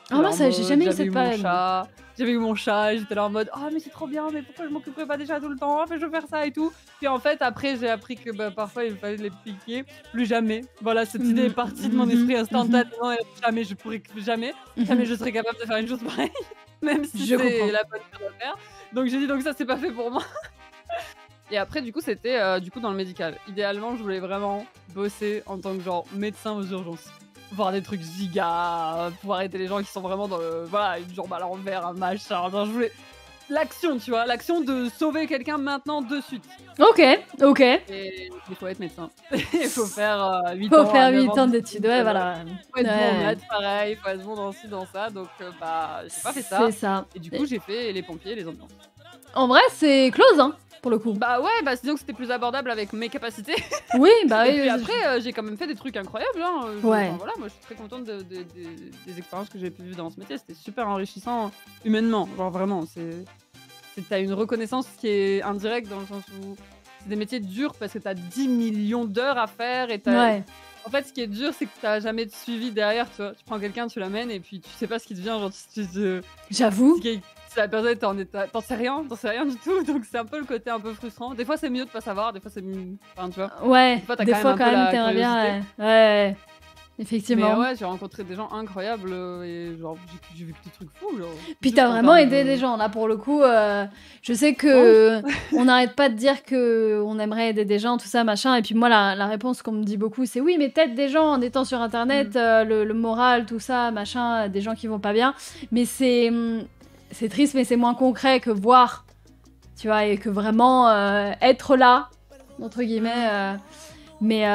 Ah moi, j'ai jamais eu cette période. J'avais eu mon chat et j'étais là en mode « Oh, mais c'est trop bien, mais pourquoi je m'occuperais pas déjà tout le temps? Je veux faire ça et tout. » Puis en fait, après, j'ai appris que parfois, il fallait les piquer. Plus jamais. Voilà, cette idée est partie de mon esprit instantanément. Jamais, je pourrais jamais je serais capable de faire une chose pareille. Même si c'est la bonne chose à faire. Donc j'ai dit, donc ça, c'est pas fait pour moi. Et après, du coup, c'était dans le médical. Idéalement, je voulais vraiment bosser en tant que genre médecin aux urgences. Voir des trucs giga, pouvoir aider les gens qui sont vraiment dans une jambe à l'envers, un machin. Genre, je voulais l'action, tu vois, l'action de sauver quelqu'un maintenant de suite. Ok. Et il faut être médecin. Il faut faire 8 ans. Il faut faire 8 ans d'études, ouais, voilà. Il faut être bon en maths, pareil, il faut être bon dans ci, dans ça. Donc, j'ai pas fait ça. C'est ça. Et du coup, j'ai fait les pompiers et les ambulances. En vrai, c'est close, hein. Pour le coup. Disons que c'était plus abordable avec mes capacités. Oui, Et puis après, j'ai quand même fait des trucs incroyables. Hein. Ouais. Voilà, moi, je suis très contente des expériences que j'ai pu vivre dans ce métier. C'était super enrichissant humainement. Genre vraiment, t'as une reconnaissance qui est indirecte dans le sens où c'est des métiers durs parce que t'as 10 millions d'heures à faire et En fait, ce qui est dur, c'est que t'as jamais de suivi derrière, tu vois. Tu prends quelqu'un, tu l'amènes et puis tu sais pas ce qui devient. Genre, J'avoue. Si la personne est en état, t'en sais rien du tout, donc c'est un peu le côté un peu frustrant. Des fois c'est mieux de pas savoir, des fois c'est mieux, enfin tu vois. Ouais, des fois quand même t'aimerais bien, ouais. Effectivement. Mais ouais, j'ai rencontré des gens incroyables et genre j'ai vu des trucs fous. Genre, puis t'as vraiment aidé des gens là pour le coup. Je sais que on n'arrête pas de dire que on aimerait aider des gens, tout ça, machin. Et puis moi la réponse qu'on me dit beaucoup, c'est oui, mais t'aides des gens en étant sur internet, le moral, tout ça, machin, des gens qui vont pas bien. Mais c'est triste, mais c'est moins concret que voir, tu vois, et que vraiment être là, entre guillemets. Mais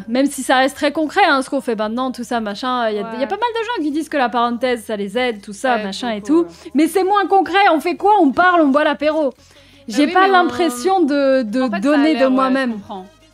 même si ça reste très concret, hein, ce qu'on fait maintenant, tout ça, machin, il y a pas mal de gens qui disent que la parenthèse, ça les aide, tout ça, machin et tout. Mais c'est moins concret, on fait quoi? On parle, on boit l'apéro. J'ai pas l'impression de donner de moi-même.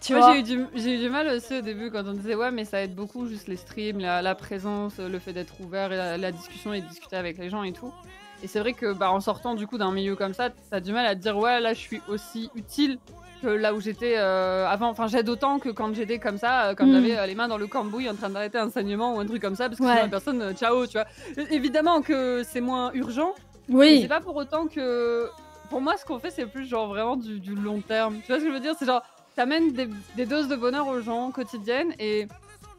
Tu vois, j'ai eu du mal aussi au début quand on disait ouais, mais ça aide beaucoup, juste les streams, la présence, le fait d'être ouvert, et la discussion et de discuter avec les gens et tout. Et c'est vrai que en sortant du coup d'un milieu comme ça, t'as du mal à te dire ouais, là je suis aussi utile que là où j'étais avant. Enfin, j'aide autant que quand j'étais comme ça, quand j'avais les mains dans le cambouis en train d'arrêter un saignement ou un truc comme ça, parce que sinon la personne, ciao, tu vois. Évidemment que c'est moins urgent, mais c'est pas pour autant que... Pour moi, ce qu'on fait, c'est plus genre vraiment du long terme. Tu vois ce que je veux dire? C'est genre, t'amènes des doses de bonheur aux gens quotidiennes et...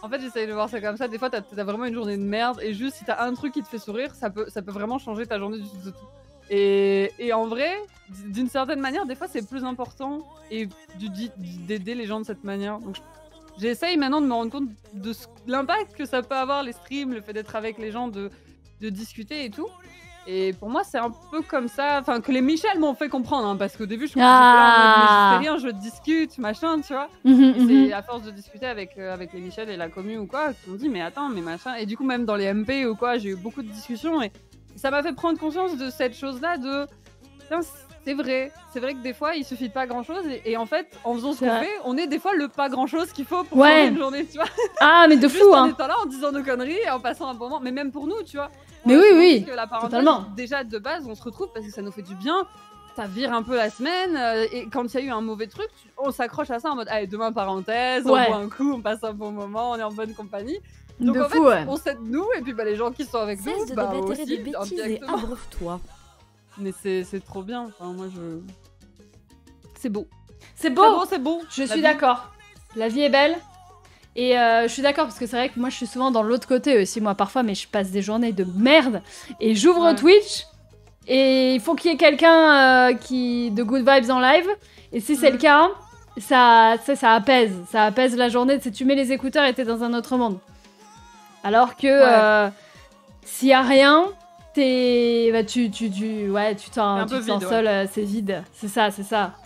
En fait, j'essaye de voir ça comme ça. Des fois, t'as vraiment une journée de merde et juste si t'as un truc qui te fait sourire, ça peut vraiment changer ta journée du tout. Et en vrai, d'une certaine manière, des fois, c'est plus important d'aider les gens de cette manière. Donc, j'essaye maintenant de me rendre compte de l'impact que ça peut avoir, les streams, le fait d'être avec les gens, de discuter et tout. Et pour moi, c'est un peu comme ça, enfin, que les Michel m'ont fait comprendre, hein, parce qu'au début, je crois que j'étais là en mode, mais je fais rien, je discute, machin, tu vois. Et c'est à force de discuter avec les Michel et la commu ou quoi, qui m'ont dit, mais attends, mais machin. Et du coup, même dans les MP ou quoi, j'ai eu beaucoup de discussions et ça m'a fait prendre conscience de cette chose-là de, putain, c'est vrai que des fois, il suffit de pas grand-chose et en fait, en faisant ce qu'on fait, on est des fois le pas grand-chose qu'il faut pour changer une journée, tu vois. Ah, mais de fou, en hein. En étant là, en disant nos conneries et en passant un bon moment, mais même pour nous, tu vois. Mais oui, parce que la parenthèse, totalement. Déjà, de base, on se retrouve parce que ça nous fait du bien. Ça vire un peu la semaine et quand il y a eu un mauvais truc, on s'accroche à ça en mode allez, demain parenthèse, on boit un coup, on passe un bon moment, on est en bonne compagnie. Donc en fait, on s'aide nous et puis les gens qui sont avec nous, Cesse de déblatérer des bêtises et abreuve-toi. Mais c'est trop bien. Enfin, moi, c'est beau. C'est beau. C'est beau. Je suis d'accord. La vie est belle. Et je suis d'accord parce que c'est vrai que moi je suis souvent dans l'autre côté aussi moi parfois, mais je passe des journées de merde et j'ouvre Twitch et il faut qu'il y ait quelqu'un qui de good vibes en live et si c'est le cas, ça apaise la journée. Tu mets les écouteurs et t'es dans un autre monde. Alors que s'il y a rien, tu te sens seul, c'est vide. C'est ça,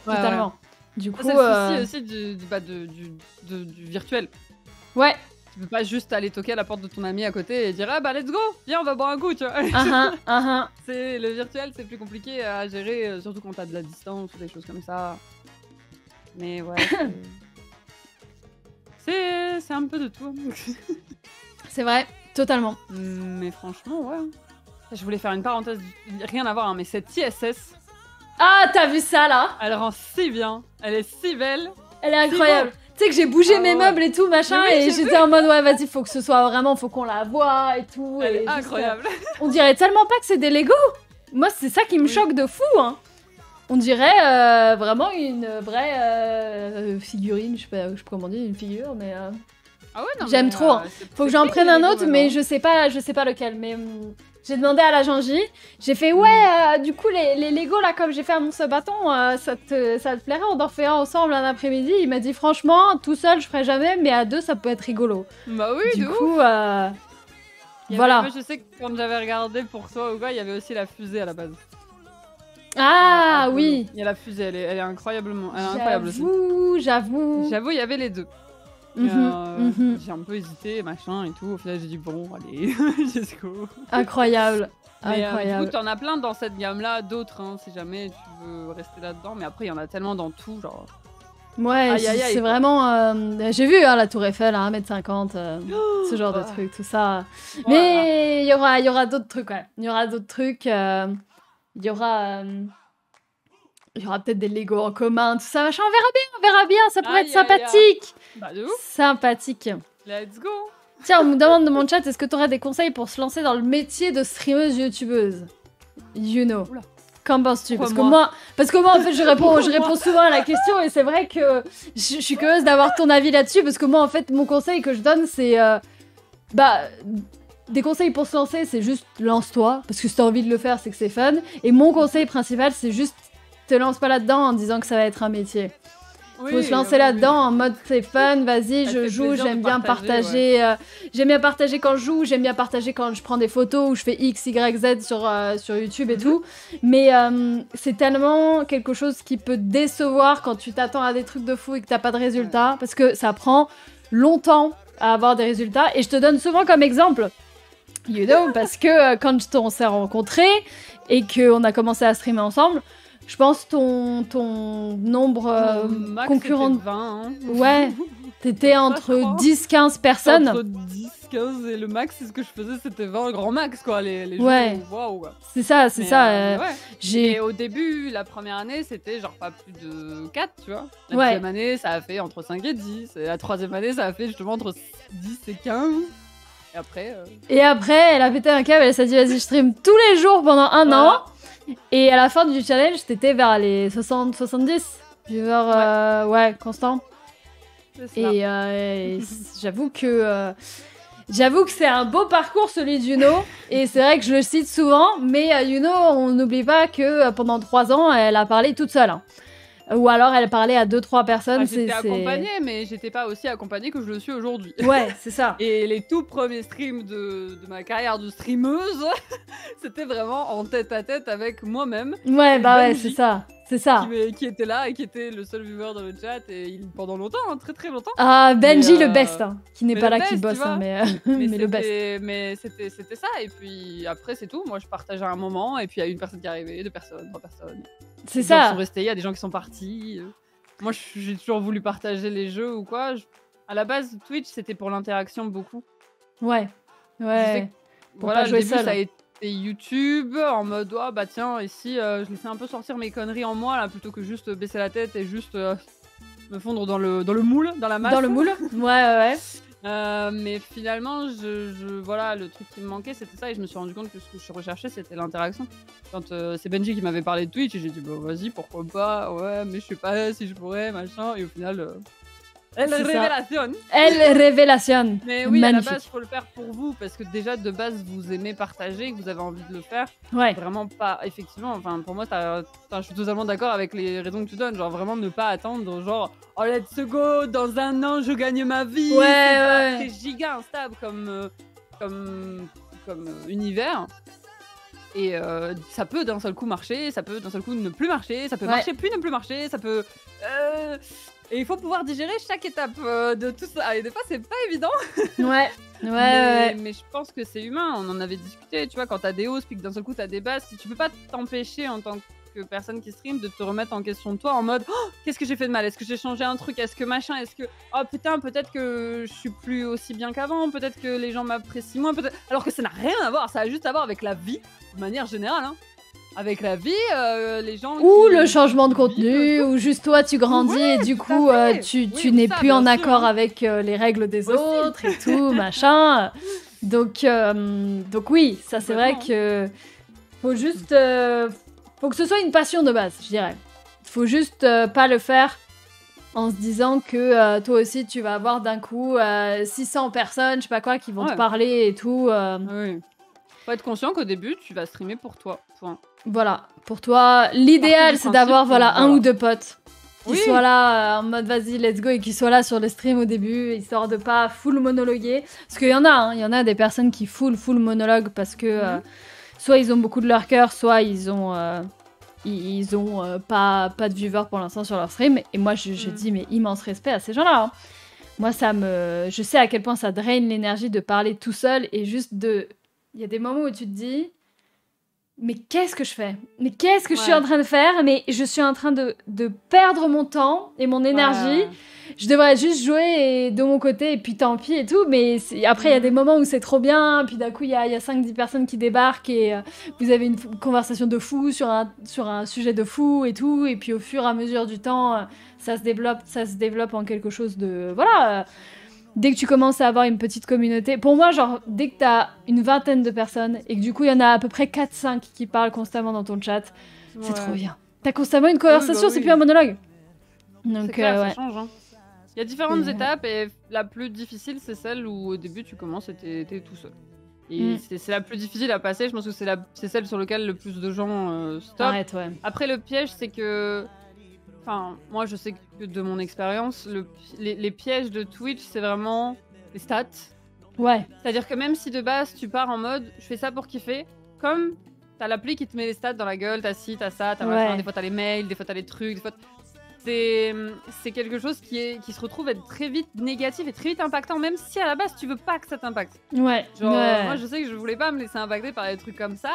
totalement. Du coup, c'est le souci aussi du virtuel. Ouais. Tu peux pas juste aller toquer à la porte de ton ami à côté et dire ah bah let's go, viens on va boire un coup, tu vois. C'est le virtuel, c'est plus compliqué à gérer, surtout quand t'as de la distance ou des choses comme ça. Mais ouais. c'est un peu de tout. C'est vrai, totalement. Mais franchement, ouais. Je voulais faire une parenthèse, rien à voir, hein, mais cette ISS. Ah, t'as vu ça là? Elle rend si bien, elle est si belle. Elle est incroyable. Tu sais que j'ai bougé mes meubles et tout, machin, et j'étais en mode ouais, vas-y, faut que ce soit vraiment, faut qu'on la voie et tout. Elle est incroyable. On dirait tellement pas que c'est des Lego. Moi, c'est ça qui me choque de fou, hein. On dirait vraiment une vraie figurine, je sais pas comment dire, une figure, mais. Ah ouais, non, j'aime trop. Hein. Faut que j'en prenne un autre, mais je sais pas lequel. Mais j'ai demandé à la Janji, j'ai fait du coup les Lego là comme j'ai fait à mon bâton, ça te plairait, on en fait un ensemble un après-midi. Il m'a dit franchement tout seul je ferai jamais, mais à deux ça peut être rigolo. Bah oui. Du coup voilà. Moi je sais que quand j'avais regardé pour toi ou quoi, il y avait aussi la fusée à la base. Ah oui. Il y a la fusée, elle est incroyablement, elle est incroyable aussi. J'avoue, il y avait les deux. J'ai un peu hésité, machin et tout. Au final, j'ai dit bon, allez, let's go. Incroyable. Mais du coup, t'en as plein dans cette gamme-là, d'autres, hein, si jamais tu veux rester là-dedans. Mais après, il y en a tellement dans tout, genre. Ouais, c'est vraiment. J'ai vu la Tour Eiffel à 1m50, ce genre de truc, tout ça. Voilà. Mais il y aura d'autres trucs, ouais. Il y aura d'autres trucs. Il y aura peut-être des Lego en commun, tout ça, machin. On verra bien, ça pourrait être sympathique. Bah, de ouf. Sympathique. Let's go. Tiens, on me demande de mon chat, est-ce que tu aurais des conseils pour se lancer dans le métier de streameuse youtubeuse? You know. Oula. Qu'en penses-tu? Parce que moi, en fait, je réponds souvent à la question et c'est vrai que je suis curieuse d'avoir ton avis là-dessus parce que moi, en fait, mon conseil que je donne, c'est des conseils pour se lancer, c'est juste lance-toi parce que si t'as envie de le faire, c'est que c'est fun. Et mon conseil principal, c'est juste te lance pas là-dedans en disant que ça va être un métier. Faut se lancer là-dedans en mode c'est fun, vas-y, je joue, j'aime bien partager. J'aime bien partager quand je joue, j'aime bien partager quand je prends des photos ou je fais X, Y, Z sur YouTube et tout. Mais c'est tellement quelque chose qui peut décevoir quand tu t'attends à des trucs de fou et que t'as pas de résultats parce que ça prend longtemps à avoir des résultats. Et je te donne souvent comme exemple, you know, parce que quand on s'est rencontrés et qu'on a commencé à streamer ensemble, je pense ton nombre concurrent de 20, hein. Ouais, t'étais entre 10-15 personnes. Entre 10-15 et le max, c'est ce que je faisais, c'était 20 grand max quoi, les ouais. Jours, wow. C'est ça. Et au début, la première année, c'était genre pas plus de 4, tu vois. La deuxième année, ça a fait entre 5 et 10. Et la troisième année, ça a fait justement entre 10 et 15. Et après, elle a pété un câble, elle s'est dit vas-y, je stream tous les jours pendant un an. Et à la fin du challenge, t'étais vers les 60-70 viewers, constant. Et j'avoue que c'est un beau parcours celui d'Yuno. Et c'est vrai que je le cite souvent, mais Yunno, on n'oublie pas que pendant 3 ans, elle a parlé toute seule. Hein. Ou alors elle parlait à 2-3 personnes. J'étais accompagnée, mais j'étais pas aussi accompagnée que je le suis aujourd'hui. Ouais, c'est ça. Et les tout premiers streams de ma carrière de streameuse, c'était vraiment en tête-à-tête avec moi-même. Ouais, bah ouais, c'est ça. C'est ça. Qui était là et qui était le seul viewer dans le chat et pendant longtemps, hein, très très longtemps. Ah, Benji le best, hein, qui n'est pas là, qui bosse, hein, mais le best. Mais c'était ça, et puis après c'est tout. Moi je partageais un moment, et puis il y a une personne qui est arrivée, 2 personnes, 3 personnes. C'est ça. Des gens qui sont restés, il y a des gens qui sont partis. Moi j'ai toujours voulu partager les jeux ou quoi. À la base, Twitch c'était pour l'interaction beaucoup. Ouais. Ouais. Voilà, le début ça a été YouTube en mode oh, bah tiens ici je laissais un peu sortir mes conneries en moi là plutôt que juste baisser la tête et juste me fondre dans le moule, dans la masse. Dans le moule. Ouais. Mais finalement voilà, le truc qui me manquait c'était ça, et je me suis rendu compte que ce que je recherchais c'était l'interaction. Quand c'est Benji qui m'avait parlé de Twitch et j'ai dit bah vas-y pourquoi pas, ouais mais je sais pas si je pourrais machin, et au final révélation. Mais oui, magnifique. À la base, faut le faire pour vous, parce que déjà de base, vous aimez partager, que vous avez envie de le faire. Ouais. Vraiment pas, effectivement. Enfin, pour moi, je suis totalement d'accord avec les raisons que tu donnes. Genre vraiment ne pas attendre, genre oh let's go, dans un an je gagne ma vie. Ouais. C'est giga instable comme univers. Et ça peut d'un seul coup marcher, ça peut d'un seul coup ne plus marcher, ça peut marcher puis ne plus marcher, ça peut. Et il faut pouvoir digérer chaque étape de tout ça. Et des fois, c'est pas évident. Ouais. Mais je pense que c'est humain. On en avait discuté. Tu vois, quand t'as des hausses puis que d'un seul coup t'as des basses, tu peux pas t'empêcher en tant que personne qui stream de te remettre en question de toi en mode oh, qu'est-ce que j'ai fait de mal? Est-ce que j'ai changé un truc? Est-ce que machin? Est-ce que oh putain, peut-être que je suis plus aussi bien qu'avant? Peut-être que les gens m'apprécient moins? Peut-être. Alors que ça n'a rien à voir. Ça a juste à voir avec la vie de manière générale. Hein. Avec la vie, les gens... Ou le changement de contenu, ou juste toi tu grandis et du coup tu n'es plus en accord avec les règles des autres et tout, machin. Donc oui, ça c'est vrai que faut juste... faut que ce soit une passion de base, je dirais. Faut juste pas le faire en se disant que toi aussi tu vas avoir d'un coup 600 personnes, je sais pas quoi, qui vont te parler et tout. Oui. Faut être conscient qu'au début, tu vas streamer pour toi. Point. Voilà, pour toi, l'idéal c'est d'avoir un ou deux potes qui soient là en mode vas-y, let's go, et qui soient là sur le stream au début, histoire de pas full monologuer. Parce qu'il y en a des personnes qui full monologue parce que soit ils ont beaucoup de leur cœur, soit ils ont pas de viewers pour l'instant sur leur stream. Et moi je dis mais immense respect à ces gens-là. Hein. Moi je sais à quel point ça draine l'énergie de parler tout seul et juste de... Il y a des moments où tu te dis mais qu'est-ce que je fais? Mais qu'est-ce que je suis en train de faire? Mais je suis en train de perdre mon temps et mon énergie. Je devrais juste jouer de mon côté et puis tant pis et tout. Mais après, il y a des moments où c'est trop bien. Puis d'un coup, il y a 5-10 personnes qui débarquent et vous avez une conversation de fou sur un sujet de fou et tout. Et puis au fur et à mesure du temps, ça se développe en quelque chose de... Voilà. Dès que tu commences à avoir une petite communauté, pour moi, genre, dès que t'as une vingtaine de personnes et que du coup, il y en a à peu près 4-5 qui parlent constamment dans ton chat, c'est trop bien. T'as constamment une conversation, c'est plus un monologue. Donc, clair, ça change. Hein. Il y a différentes étapes et la plus difficile, c'est celle où au début, tu commences et t'es tout seul. Et c'est la plus difficile à passer, je pense que c'est celle sur laquelle le plus de gens stoppent. Arrête, Après, le piège, c'est que... Enfin, moi, je sais que de mon expérience, les pièges de Twitch, c'est vraiment les stats. Ouais. C'est-à-dire que même si de base, tu pars en mode « je fais ça pour kiffer », comme t'as l'appli qui te met les stats dans la gueule, t'as ci, t'as ça, t'as machin, des fois t'as les mails, des fois t'as les trucs, des fois... C'est quelque chose qui se retrouve être très vite négatif et très vite impactant, même si à la base, tu veux pas que ça t'impacte. Ouais. Genre, moi, je sais que je voulais pas me laisser impacter par des trucs comme ça,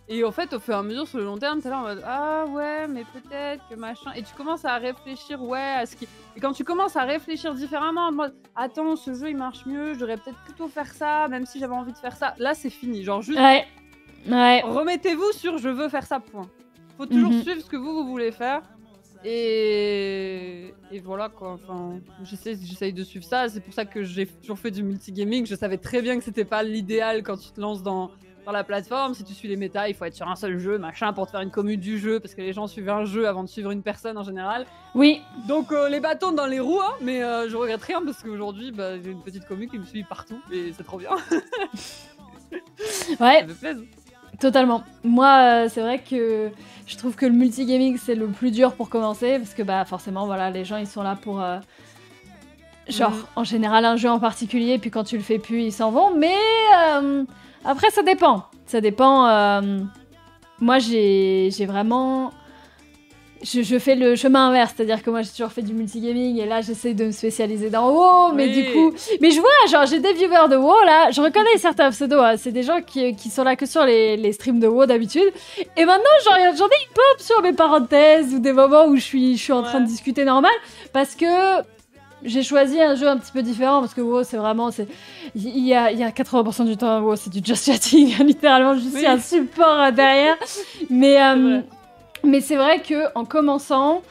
et en fait, au fur et à mesure, sur le long terme, t'es là en mode ah ouais, mais peut-être que machin. Et tu commences à réfléchir, à ce qui. Et quand tu commences à réfléchir différemment, en mode attends, ce jeu il marche mieux, je devrais peut-être plutôt faire ça, même si j'avais envie de faire ça. Là, c'est fini. Genre, juste. Ouais. Remettez-vous sur je veux faire ça, point. Faut toujours suivre ce que vous voulez faire. Et voilà quoi. Enfin, j'essaye de suivre ça. C'est pour ça que j'ai toujours fait du multigaming. Je savais très bien que c'était pas l'idéal quand tu te lances dans la plateforme. Si tu suis les méta, il faut être sur un seul jeu, machin, pour te faire une commu du jeu, parce que les gens suivent un jeu avant de suivre une personne en général. Oui. Donc les bâtons dans les roues, hein, mais je regrette rien parce qu'aujourd'hui, j'ai une petite commu qui me suit partout et c'est trop bien. Ouais. Ça me fait plaisir. Totalement. Moi, c'est vrai que je trouve que le multigaming, c'est le plus dur pour commencer, parce que bah forcément, voilà, les gens, ils sont là pour... genre, en général, un jeu en particulier, puis quand tu le fais plus, ils s'en vont. Mais après, ça dépend. Ça dépend. Moi, j'ai vraiment... Je fais le chemin inverse, c'est-à-dire que moi j'ai toujours fait du multigaming et là j'essaie de me spécialiser dans WoW, mais du coup... Mais je vois, genre j'ai des viewers de WoW là, je reconnais certains pseudos, hein, c'est des gens qui sont là que sur les streams de WoW d'habitude, et maintenant j'en ai une pop sur mes parenthèses ou des moments où je suis en train de discuter normal, parce que j'ai choisi un jeu un petit peu différent, parce que WoW c'est vraiment... Il y a 80% du temps WoW c'est du just chatting, littéralement juste un support derrière, mais c'est vrai que en commençant,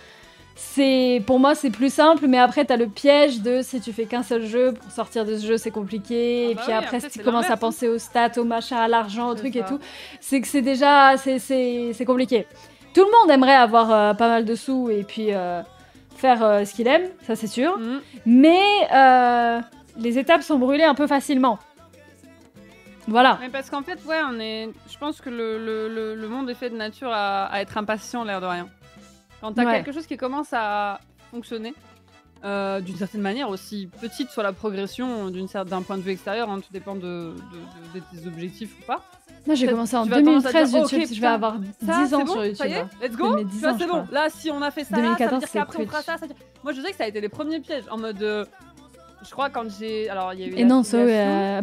pour moi c'est plus simple, mais après t'as le piège de si tu fais qu'un seul jeu, pour sortir de ce jeu c'est compliqué, et puis après si tu commences à penser aux stats, au machin, à l'argent, au truc et tout, c'est que c'est déjà c'est compliqué. Tout le monde aimerait avoir pas mal de sous et puis faire ce qu'il aime, ça c'est sûr, mais les étapes sont brûlées un peu facilement. Voilà. Mais parce qu'en fait, je pense que le monde est fait de nature à être impatient, l'air de rien. Quand t'as quelque chose qui commence à fonctionner, d'une certaine manière, aussi petite soit la progression d'un point de vue extérieur, hein, tout dépend de tes objectifs ou pas. Moi j'ai commencé en 2013 YouTube, je vais avoir 10 ans sur YouTube. Ça y est, let's go. C'est bon. Là, si on a fait ça, 2014, ça veut dire qu'après on fera ça. Moi je sais que ça a été les premiers pièges, en mode... Je crois quand j'ai... Alors, il y a eu... Et non, ça,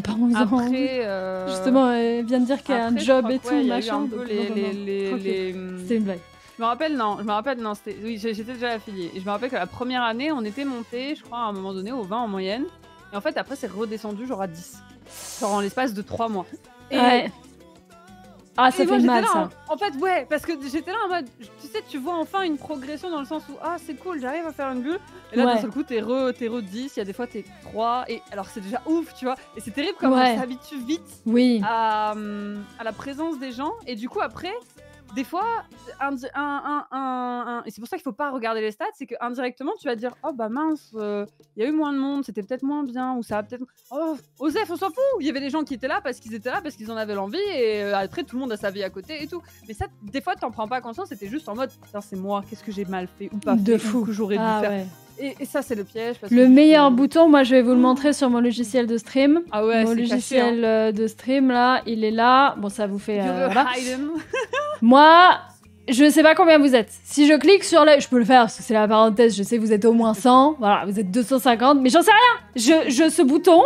parlons-en. Après... Justement, elle vient de dire qu'il y a un job et tout, machin. C'était une blague. Je me rappelle, non, oui, j'étais déjà affiliée. Et je me rappelle que la première année, on était monté, je crois, à un moment donné, au 20 en moyenne. Et en fait, après, c'est redescendu genre à 10. Genre en l'espace de 3 mois. Et... Ouais. Ah, ça fait mal, ça. En fait, ouais, parce que j'étais là en mode, tu sais, tu vois enfin une progression dans le sens où, ah, c'est cool, j'arrive à faire une bulle. Et là, d'un seul coup, t'es re 10, il y a des fois, t'es 3. Et alors, c'est déjà ouf, tu vois. Et c'est terrible comme on s'habitue vite à la présence des gens. Et du coup, après, des fois, et c'est pour ça qu'il faut pas regarder les stats, c'est que indirectement tu vas dire oh bah mince, il y a eu moins de monde, c'était peut-être moins bien, ou ça a peut-être... Oh, Osef, on s'en fout. Il y avait des gens qui étaient là parce qu'ils en avaient l'envie, et après tout le monde a sa vie à côté et tout. Mais ça, des fois t'en prends pas conscience, c'était juste en mode putain c'est moi, qu'est-ce que j'ai mal fait ou pas de fait, fou ou que j'aurais dû faire. Ouais. Et ça c'est le piège. Parce le meilleur bouton, moi je vais vous le montrer sur mon logiciel de stream. Ah ouais, mon logiciel de stream là, il est là. Bon, ça vous fait... voilà. Moi, je sais pas combien vous êtes. Si je clique sur le... Je peux le faire parce que c'est la parenthèse, je sais que vous êtes au moins 100. Voilà, vous êtes 250, mais j'en sais rien. Ce bouton,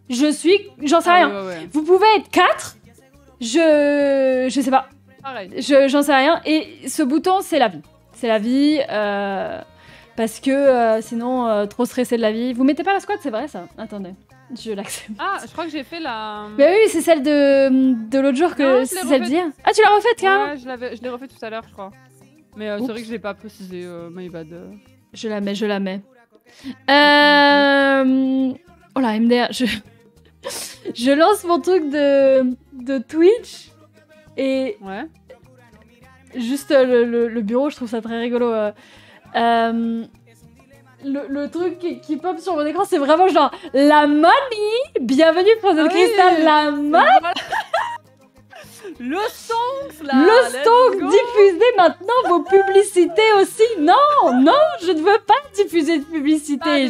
j'en sais rien. Ouais. Vous pouvez être 4. Je sais pas. Pareil. J'en sais rien. Et ce bouton, c'est la vie. C'est la vie. Parce que sinon, trop stressé de la vie. Vous mettez pas la squad, c'est vrai ça? Attendez. Je l'accepte. Ah, je crois que j'ai fait la... Mais oui, c'est celle de l'autre jour que c'est celle d'hier. Ah, tu l'as refaite carrément? Ouais, je l'ai refait tout à l'heure, je crois. Mais c'est vrai que je l'ai pas précisé, my bad. Je la mets. Oh là, MDR, je lance mon truc de Twitch et... Ouais. Juste le bureau, je trouve ça très rigolo. Le truc qui pop sur mon écran, c'est vraiment genre la money. Bienvenue pour notre cristal, la money. Le stonks là. Le stonks, diffusez maintenant vos publicités aussi. Non, je ne veux pas diffuser de publicité.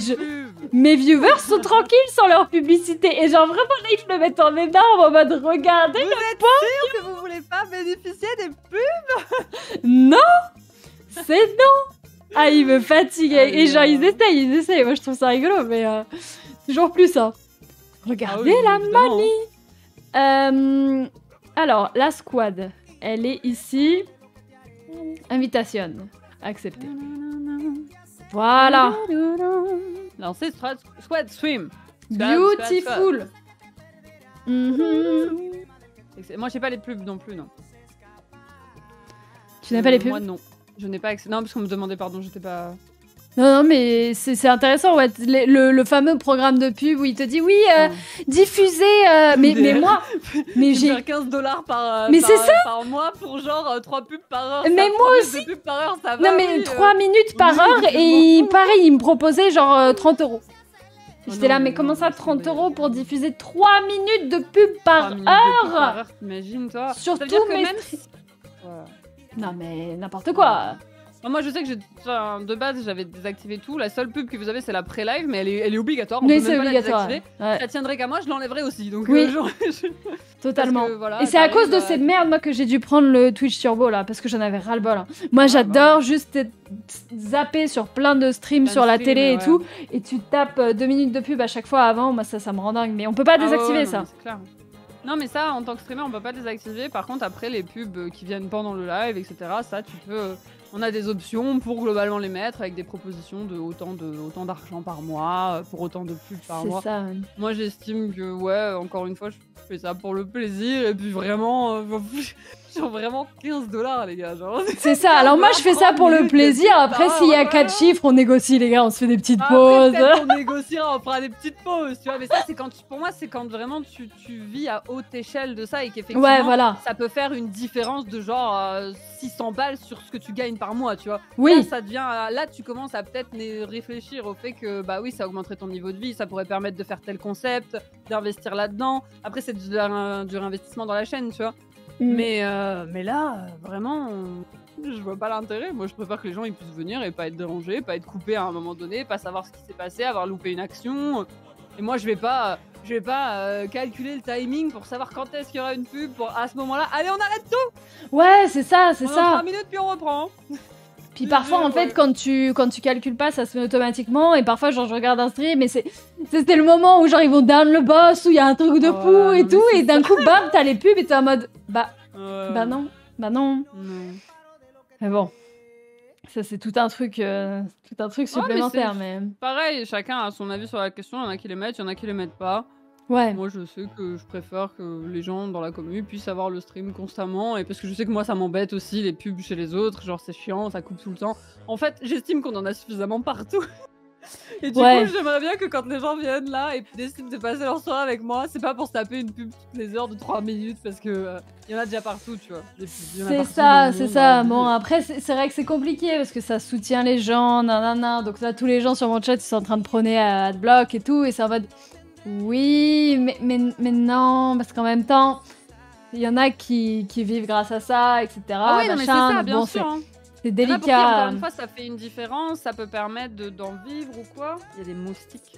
Mes viewers sont tranquilles sans leur publicité. Et genre vraiment là, ils le mettent en énorme en mode regardez. Vous êtes sûr que vous voulez pas bénéficier des pubs? Non, c'est non. Ah, il me fatigue. Et genre, ils essayent. Moi, je trouve ça rigolo, mais toujours plus, hein. Regardez la money. Alors, la squad, elle est ici. Invitation. Acceptée. Voilà. Lancez squad stream. Beautiful. Moi, j'ai pas les pubs non plus, non. Tu n'as pas les pubs? Moi, non. Je n'ai pas accès. Non, parce qu'on me demandait pardon, j'étais pas... Non, mais c'est intéressant, ouais. Le fameux programme de pub où il te dit oui, diffusez. Mais moi, j'ai $15 par mois pour genre 3 pubs par heure. Mais moi aussi. 2 pubs par heure, ça va. Non, mais 3 minutes par heure et pareil, il me proposait genre 30 €. J'étais là, mais comment ça, 30 € pour diffuser 3 minutes de pub par heure? T'imagines, toi? Surtout que mes... même... Non, mais n'importe quoi. Moi, je sais que de base, j'avais désactivé tout. La seule pub que vous avez, c'est la pré-live, mais elle est obligatoire. On Oui, peut c'est même pas la obligatoire. désactiver. Ouais. Ça tiendrait qu'à moi, je l'enlèverais aussi. Donc, Oui. Totalement. Parce que, voilà, et c'est à cause de cette merde, moi, que j'ai dû prendre le Twitch Turbo, là, parce que j'en avais ras-le-bol. Hein. Moi, j'adore juste zapper sur plein de streams sur la télé et tout, et tu tapes 2 minutes de pub à chaque fois avant, moi, ça me rend dingue. Mais on peut pas désactiver ça. C'est clair. Non, mais ça, en tant que streamer, on peut pas désactiver. Par contre, après, les pubs qui viennent pendant le live, etc., ça, tu peux... On a des options pour globalement les mettre avec des propositions de autant d'argent par mois, pour autant de pubs par mois. C'est ça. Moi, j'estime que, ouais, encore une fois, je fais ça pour le plaisir. Et puis vraiment, genre vraiment 15 $, les gars. C'est ça. Alors moi, je fais ça pour le plaisir. Après, s'il y a 4 chiffres, on négocie, les gars. On se fait des petites pauses. On négociera, on fera des petites pauses, tu vois. Mais ça, c'est quand, pour moi, c'est quand vraiment tu vis à haute échelle de ça et qu'effectivement, ouais, voilà. ça peut faire une différence de genre 600 balles sur ce que tu gagnes par mois, tu vois. Oui. Là, ça devient, là, tu commences à peut-être réfléchir au fait que, bah oui, ça augmenterait ton niveau de vie, ça pourrait permettre de faire tel concept, d'investir là-dedans. Après, c'est du réinvestissement dans la chaîne, tu vois. Mais là, vraiment, je vois pas l'intérêt. Moi, je préfère que les gens ils puissent venir et pas être dérangés, pas être coupés à un moment donné, pas savoir ce qui s'est passé, avoir loupé une action. Et moi, je vais pas calculer le timing pour savoir quand est-ce qu'il y aura une pub pour à ce moment-là. Allez, on arrête tout. Ouais, c'est ça, c'est ça. 3 minutes puis on reprend. Puis parfois, en fait, quand tu calcules pas, ça se fait automatiquement. Et parfois, genre, je regarde un stream et c'était le moment où, genre, ils vont down le boss, où il y a un truc de fou et tout. Et d'un coup, bam, t'as les pubs et t'es en mode, bah non. Mais bon, ça, c'est tout un truc supplémentaire. mais Pareil, chacun a son avis sur la question. Il y en a qui les mettent, il y en a qui les mettent pas. Ouais. Moi, je sais que je préfère que les gens dans la commune puissent avoir le stream constamment. Et parce que je sais que moi, ça m'embête aussi, les pubs chez les autres. Genre, c'est chiant, ça coupe tout le temps. En fait, j'estime qu'on en a suffisamment partout. Et du coup, j'aimerais bien que quand les gens viennent là et décident de passer leur soirée avec moi, c'est pas pour se taper une pub toutes les heures de 3 minutes parce que y en a déjà partout, tu vois. C'est ça. Bon, après, c'est vrai que c'est compliqué parce que ça soutient les gens, nanana. Donc là, tous les gens sur mon chat, ils sont en train de prôner à Adblock et tout. Et c'est en mode, oui, mais non, parce qu'en même temps, il y en a qui vivent grâce à ça, etc. Ah oui, non, mais c'est ça, bien sûr. Hein. C'est délicat. Pour dire, encore une fois, ça fait une différence, ça peut permettre d'en vivre ou quoi. Il y a des moustiques.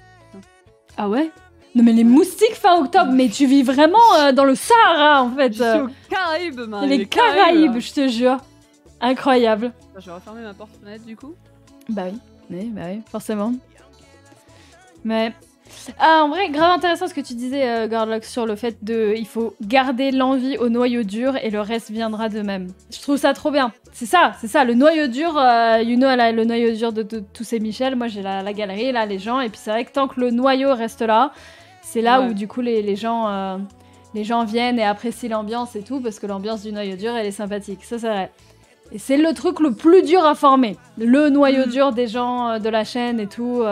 Ah ouais? Non mais les moustiques fin octobre, mais tu vis vraiment dans le Sahara en fait. Je suis aux Caraïbes, man. Les Caraïbes, je te jure. Incroyable. Je vais refermer ma porte-fenêtre du coup. Bah oui, forcément. Mais... Ah, en vrai, grave intéressant ce que tu disais, Gardlock, sur le fait il faut garder l'envie au noyau dur et le reste viendra de même. Je trouve ça trop bien. C'est ça, le noyau dur, elle a le noyau dur de tous et Michel, moi j'ai la galerie, là, les gens, et puis c'est vrai que tant que le noyau reste là, c'est là où du coup les gens viennent et apprécient l'ambiance et tout, parce que l'ambiance du noyau dur, elle est sympathique, ça c'est vrai. Et c'est le truc le plus dur à former, le noyau dur des gens de la chaîne et tout...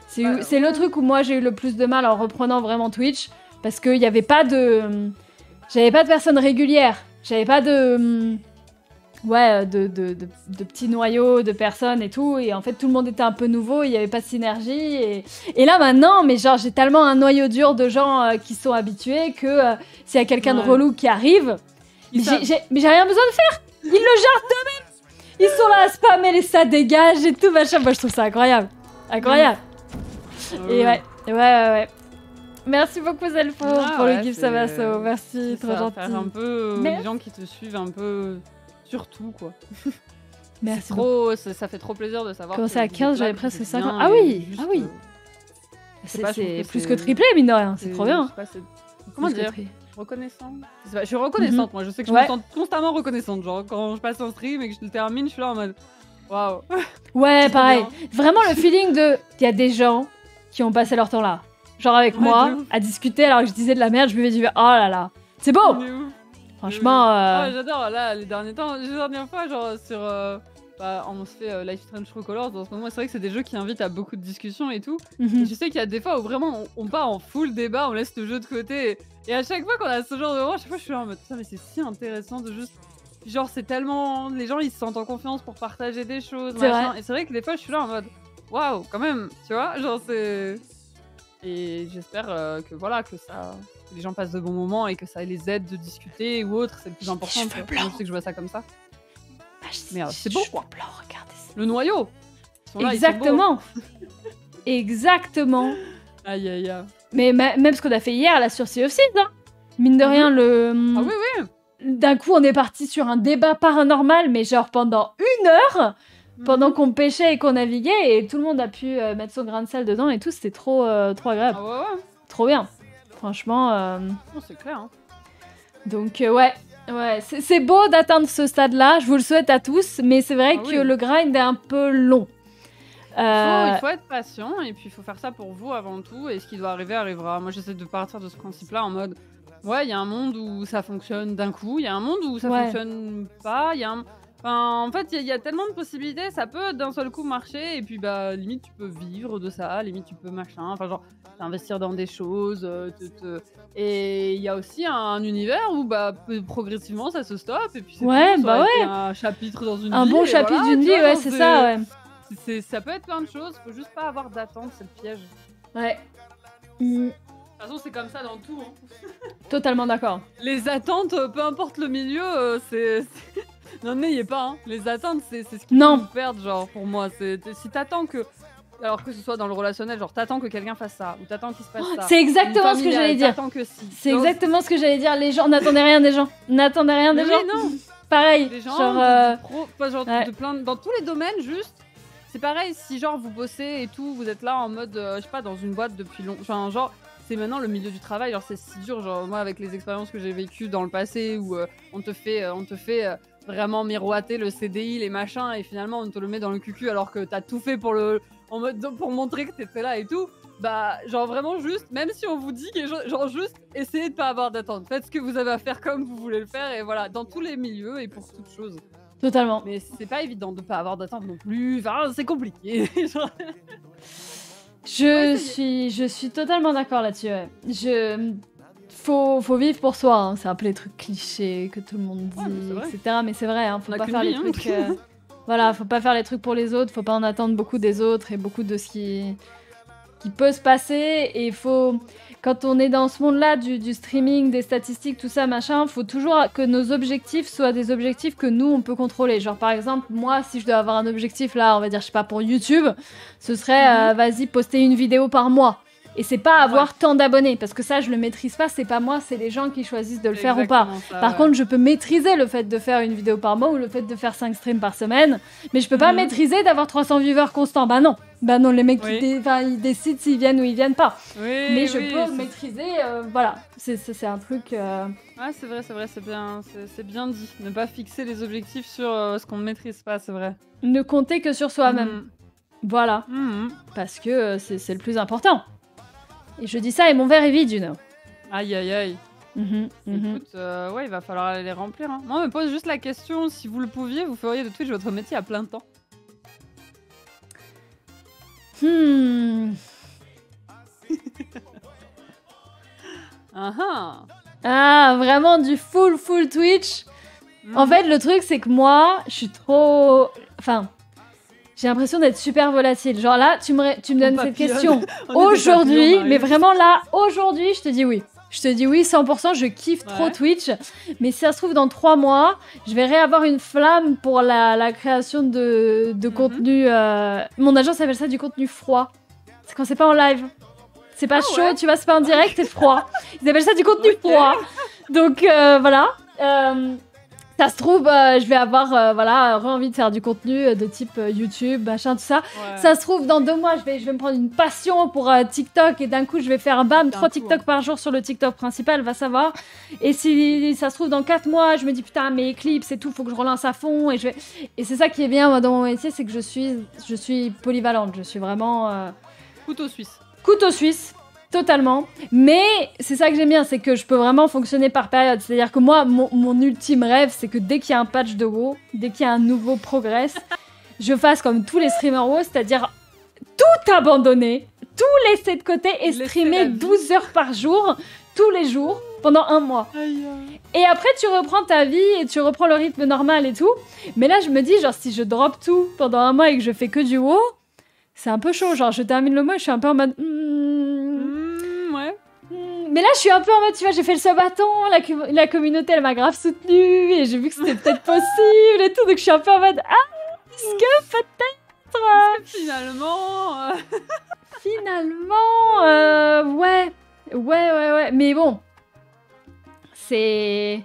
C'est le truc où moi j'ai eu le plus de mal en reprenant vraiment Twitch, parce qu'il n'y avait pas de... J'avais pas de personnes régulières, j'avais pas de petits noyaux de personnes et tout, et en fait tout le monde était un peu nouveau, il n'y avait pas de synergie, et là maintenant, mais genre j'ai tellement un noyau dur de gens qui sont habitués que s'il y a quelqu'un de relou qui arrive, mais j'ai rien besoin de faire, ils le gèrent eux-mêmes, ils sont là à spammer les ça dégage et tout machin, moi je trouve ça incroyable. Et ouais. Merci beaucoup Zelfo pour le gift Savasso, merci, trop gentil. Faire un peu les gens qui te suivent un peu sur tout quoi. Merci trop, ça fait trop plaisir de savoir. Quand c'est à 15, j'avais presque 50. Ah oui. C'est plus que triplé mine de rien, c'est trop bien. Comment dire? Reconnaissante. Je suis reconnaissante, moi je sais que je me sens constamment reconnaissante. Genre quand je passe un stream et que je le termine, je suis là en mode waouh. Ouais, pareil. Vraiment le feeling de. Il y a des gens qui ont passé leur temps là. Genre avec moi, à discuter alors que je disais de la merde, je me disais oh là là, c'est beau! Franchement. Ouais, j'adore, là, les derniers temps, les dernières fois, genre sur. On se fait Life Strange True Colors dans ce moment, c'est vrai que c'est des jeux qui invitent à beaucoup de discussions et tout. Et je sais qu'il y a des fois où vraiment on part en full débat, on laisse le jeu de côté. Et à chaque fois qu'on a ce genre de moment, à chaque fois je suis là en mode putain, mais c'est si intéressant de juste. Genre, c'est tellement. Les gens ils se sentent en confiance pour partager des choses, machin. Et c'est vrai que des fois je suis là en mode waouh, quand même, tu vois, genre c'est. Et j'espère que voilà, que les gens passent de bons moments et que ça les aide de discuter ou autre, c'est le plus important. Cheveux Moi, blancs. je sais que je vois ça comme ça. Mais c'est beau, quoi. Blanc, regardez ça. Le noyau. Ils sont là, ils sont Exactement. Exactement. beaux. Aïe aïe aïe. Mais même ce qu'on a fait hier là sur Sea of Thieves, hein. Mine de rien, Ah oui, oui. d'un coup, on est parti sur un débat paranormal, mais genre pendant 1 heure, pendant qu'on pêchait et qu'on naviguait, et tout le monde a pu mettre son grain de sel dedans et tout, c'était trop agréable. Ah ouais, ouais. Trop bien. Franchement. Non, c'est clair. Hein. Donc, ouais, c'est beau d'atteindre ce stade-là, je vous le souhaite à tous, mais c'est vrai que le grind est un peu long. Il faut être patient et puis il faut faire ça pour vous avant tout, et ce qui doit arriver arrivera. Moi, j'essaie de partir de ce principe-là en mode ouais, il y a un monde où ça fonctionne d'un coup, il y a un monde où ça fonctionne pas, en fait, il y a tellement de possibilités, ça peut d'un seul coup marcher, et puis bah limite tu peux vivre de ça, limite tu peux machin, enfin genre t'investir dans des choses, et il y a aussi un univers où bah progressivement ça se stoppe, et puis c'est un chapitre dans une vie. Un bon chapitre voilà, d'une vie, ouais, c'est ça, ouais. Ça peut être plein de choses, faut juste pas avoir d'attente, c'est le piège. Ouais. De toute façon, c'est comme ça dans tout. Hein. Totalement d'accord. Les attentes, peu importe le milieu, c'est... Non, n'ayez pas, hein. Les attentes, c'est ce qui peut nous perdre, genre, pour moi. Si t'attends que... Alors que ce soit dans le relationnel, genre, t'attends que quelqu'un fasse ça, ou t'attends qu'il se passe ça. C'est exactement ce que j'allais dire. C'est exactement ce que j'allais dire. Les gens, n'attendez rien des gens. N'attendez rien des gens. non. Pareil. Les gens, genre, de plein... Dans tous les domaines, juste... C'est pareil, si genre vous bossez et tout, vous êtes là en mode, je sais pas, dans une boîte depuis longtemps... Enfin, genre... C'est maintenant le milieu du travail, genre c'est si dur, genre moi avec les expériences que j'ai vécues dans le passé où on te fait vraiment miroiter le CDI, les machins, et finalement on te le met dans le cucu alors que t'as tout fait pour montrer que t'étais là et tout. Bah genre vraiment juste, même si on vous dit que genre juste essayez de pas avoir d'attente, faites ce que vous avez à faire comme vous voulez le faire, et voilà, dans tous les milieux et pour toutes choses. Totalement. Mais c'est pas évident de pas avoir d'attente non plus, enfin c'est compliqué. Je suis totalement d'accord là-dessus. Ouais. Faut vivre pour soi. Hein. C'est un peu les trucs clichés que tout le monde dit, etc. Mais c'est vrai. Hein, faut pas faire les trucs. Voilà, faut pas faire les trucs pour les autres. Faut pas en attendre beaucoup des autres et beaucoup de ce qui peut se passer. Et faut, quand on est dans ce monde-là du streaming, des statistiques, tout ça, machin, faut toujours que nos objectifs soient des objectifs que nous on peut contrôler. Genre par exemple, moi, si je dois avoir un objectif là, on va dire, je sais pas, pour YouTube, ce serait vas-y, poster une vidéo par mois. Et c'est pas avoir tant d'abonnés, parce que ça, je le maîtrise pas, c'est pas moi, c'est les gens qui choisissent de le faire ou pas. Par contre, je peux maîtriser le fait de faire une vidéo par mois ou le fait de faire 5 streams par semaine, mais je peux pas maîtriser d'avoir 300 viewers constants. Bah non, les mecs, ils décident s'ils viennent ou ils viennent pas. Mais je peux maîtriser, voilà, c'est un truc... Ouais, c'est vrai, c'est bien dit. Ne pas fixer les objectifs sur ce qu'on ne maîtrise pas, c'est vrai. Ne compter que sur soi-même. Voilà. Parce que c'est le plus important. Et je dis ça et mon verre est vide, Juno. Aïe, aïe, aïe. Écoute, il va falloir aller les remplir. Hein. Moi, on me pose juste la question, si vous le pouviez, vous feriez de Twitch votre métier à plein temps. Ah, vraiment du full Twitch. En fait, le truc, c'est que moi, je suis trop... Enfin... J'ai l'impression d'être super volatile. Genre là, tu me donnes cette question aujourd'hui, mais vraiment là, aujourd'hui, je te dis oui. Je te dis oui, 100%, je kiffe trop Twitch. Mais si ça se trouve, dans 3 mois, je vais réavoir une flamme pour la création de contenu. Mon agence appelle ça du contenu froid. C'est quand c'est pas en live. C'est pas chaud, tu vois, c'est pas en direct, c'est froid. Ils appellent ça du contenu froid. Donc voilà. Ça se trouve, je vais avoir envie de faire du contenu de type YouTube, machin, tout ça. Ça se trouve, dans 2 mois, je vais me prendre une passion pour TikTok et d'un coup, je vais faire 3 TikTok par jour sur le TikTok principal, va savoir. Et si ça se trouve, dans 4 mois, je me dis putain, mes clips, c'est tout, faut que je relance à fond. Et c'est ça qui est bien moi, dans mon métier, c'est que je suis polyvalente. Je suis vraiment... Couteau suisse. Couteau suisse. Totalement. Mais c'est ça que j'aime bien, c'est que je peux vraiment fonctionner par période. C'est-à-dire que moi, mon ultime rêve, c'est que dès qu'il y a un patch de WoW, dès qu'il y a un nouveau progress, je fasse comme tous les streamers WoW, c'est-à-dire tout abandonner, tout laisser de côté et streamer 12 heures par jour, tous les jours, pendant 1 mois. Et après, tu reprends ta vie et tu reprends le rythme normal et tout. Mais là, je me dis, genre, si je drop tout pendant 1 mois et que je fais que du WoW, c'est un peu chaud. Genre, je termine le mois et je suis un peu en mode... Mais là, je suis un peu en mode, tu vois, j'ai fait le sabaton, la communauté, elle m'a grave soutenue, et j'ai vu que c'était peut-être possible et tout, donc je suis un peu en mode, est-ce que peut-être... Finalement... Finalement, ouais. Mais bon, c'est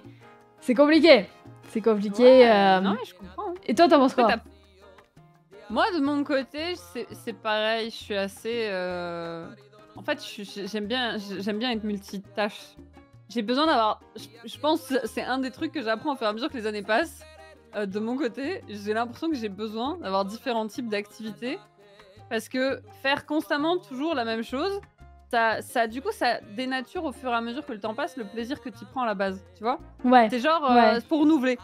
compliqué. C'est compliqué. Non, mais je comprends. Et toi, t'en penses quoi? Moi, de mon côté, c'est pareil. Je suis assez... En fait, j'aime bien être multitâche. J'ai besoin d'avoir... Je pense que c'est un des trucs que j'apprends au fur et à mesure que les années passent. De mon côté, j'ai l'impression que j'ai besoin d'avoir différents types d'activités. Parce que faire constamment toujours la même chose, du coup, ça dénature au fur et à mesure que le temps passe le plaisir que tu prends à la base, tu vois? Ouais. C'est genre pour renouveler.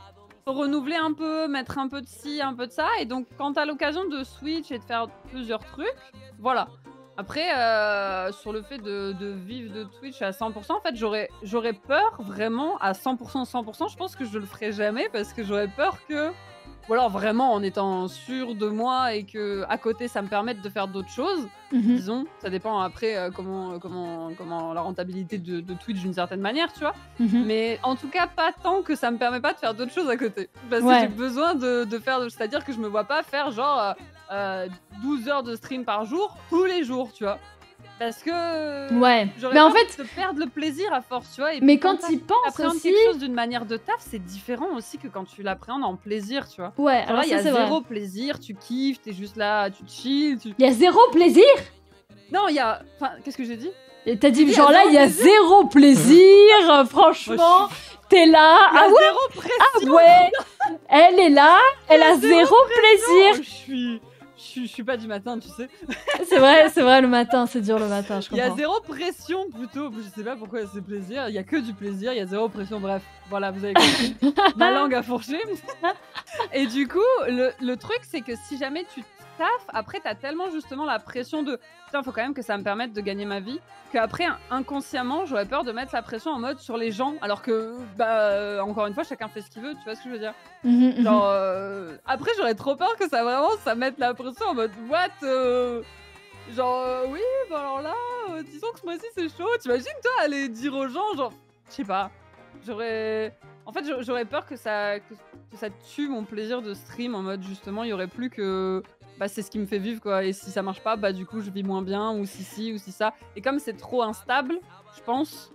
Pour renouveler un peu, mettre un peu de ci, un peu de ça. Et donc, quand t'as l'occasion de switch et de faire plusieurs trucs, voilà. Après, sur le fait de vivre de Twitch à 100%, en fait, j'aurais peur vraiment à 100%. Je pense que je le ferai jamais parce que j'aurais peur que... Ou alors vraiment en étant sûr de moi et que à côté ça me permette de faire d'autres choses. Disons, ça dépend après comment la rentabilité de Twitch d'une certaine manière, tu vois. Mais en tout cas, pas tant que ça me permet pas de faire d'autres choses à côté. Parce que j'ai besoin de faire... C'est-à-dire que je me vois pas faire genre 12 heures de stream par jour, tous les jours, tu vois. Parce que j'aurais mais en peur fait de perdre le plaisir à force, tu vois. Et mais quand tu penses appréhendes aussi... quelque chose d'une manière de taf, c'est différent aussi que quand tu l'appréhendes en plaisir, tu vois. Ouais, alors ça, il y a c'est zéro vrai. plaisir, tu kiffes, t'es juste là, tu chill. Il y a zéro plaisir? Non, il y a... Enfin, qu'est-ce que j'ai dit? Et t'as dit genre là, il y a zéro plaisir, franchement. T'es là, ah ouais, ah ouais, elle est là, elle a zéro plaisir. Je suis pas du matin, tu sais. C'est vrai, le matin, c'est dur le matin, je comprends. Il y a zéro pression plutôt, je sais pas pourquoi c'est plaisir, il y a que du plaisir, il y a zéro pression, bref, voilà, vous avez compris. Ma langue a fourché. Et du coup, le truc, c'est que si jamais tu taffes, après t'as tellement justement la pression de putain, faut quand même que ça me permette de gagner ma vie, qu'après, inconsciemment, j'aurais peur de mettre la pression en mode sur les gens, alors que, encore une fois, chacun fait ce qu'il veut, tu vois ce que je veux dire? Genre, après, j'aurais trop peur que ça mette la pression en mode what? Oui, bah alors là, disons que ce mois-ci c'est chaud. T'imagines, toi, aller dire aux gens, genre, je sais pas, en fait, j'aurais peur que ça tue mon plaisir de stream en mode justement, il y aurait plus que. Bah, c'est ce qui me fait vivre, quoi. Et si ça marche pas, bah, du coup, je vis moins bien, ou si ci, ou si ça. Et comme c'est trop instable, je pense.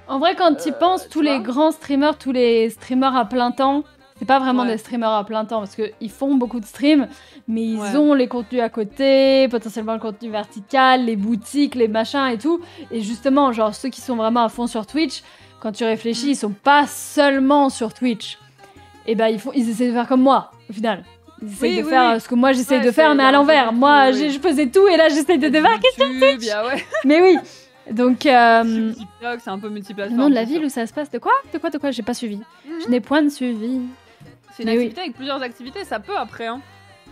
En vrai, quand tu y penses, tous les grands streamers, tous les streamers à plein temps, c'est pas vraiment des streamers à plein temps, parce qu'ils font beaucoup de streams, mais ils ont les contenus à côté, potentiellement le contenu vertical, les boutiques, les machins et tout. Et justement, genre, ceux qui sont vraiment à fond sur Twitch, quand tu réfléchis, ils sont pas seulement sur Twitch. Et bah, ils essaient de faire comme moi, au final. Ils essayent de faire ce que moi j'essaye de faire, mais à l'envers. Moi, je faisais tout et là j'essaye de débarquer sur Twitch. Mais oui. Donc, TikTok, c'est un peu multiplateforme. Le nom de la ville où ça se passe. De quoi? J'ai pas suivi. Je n'ai point de suivi. C'est une activité avec plusieurs activités, ça peut après. Hein.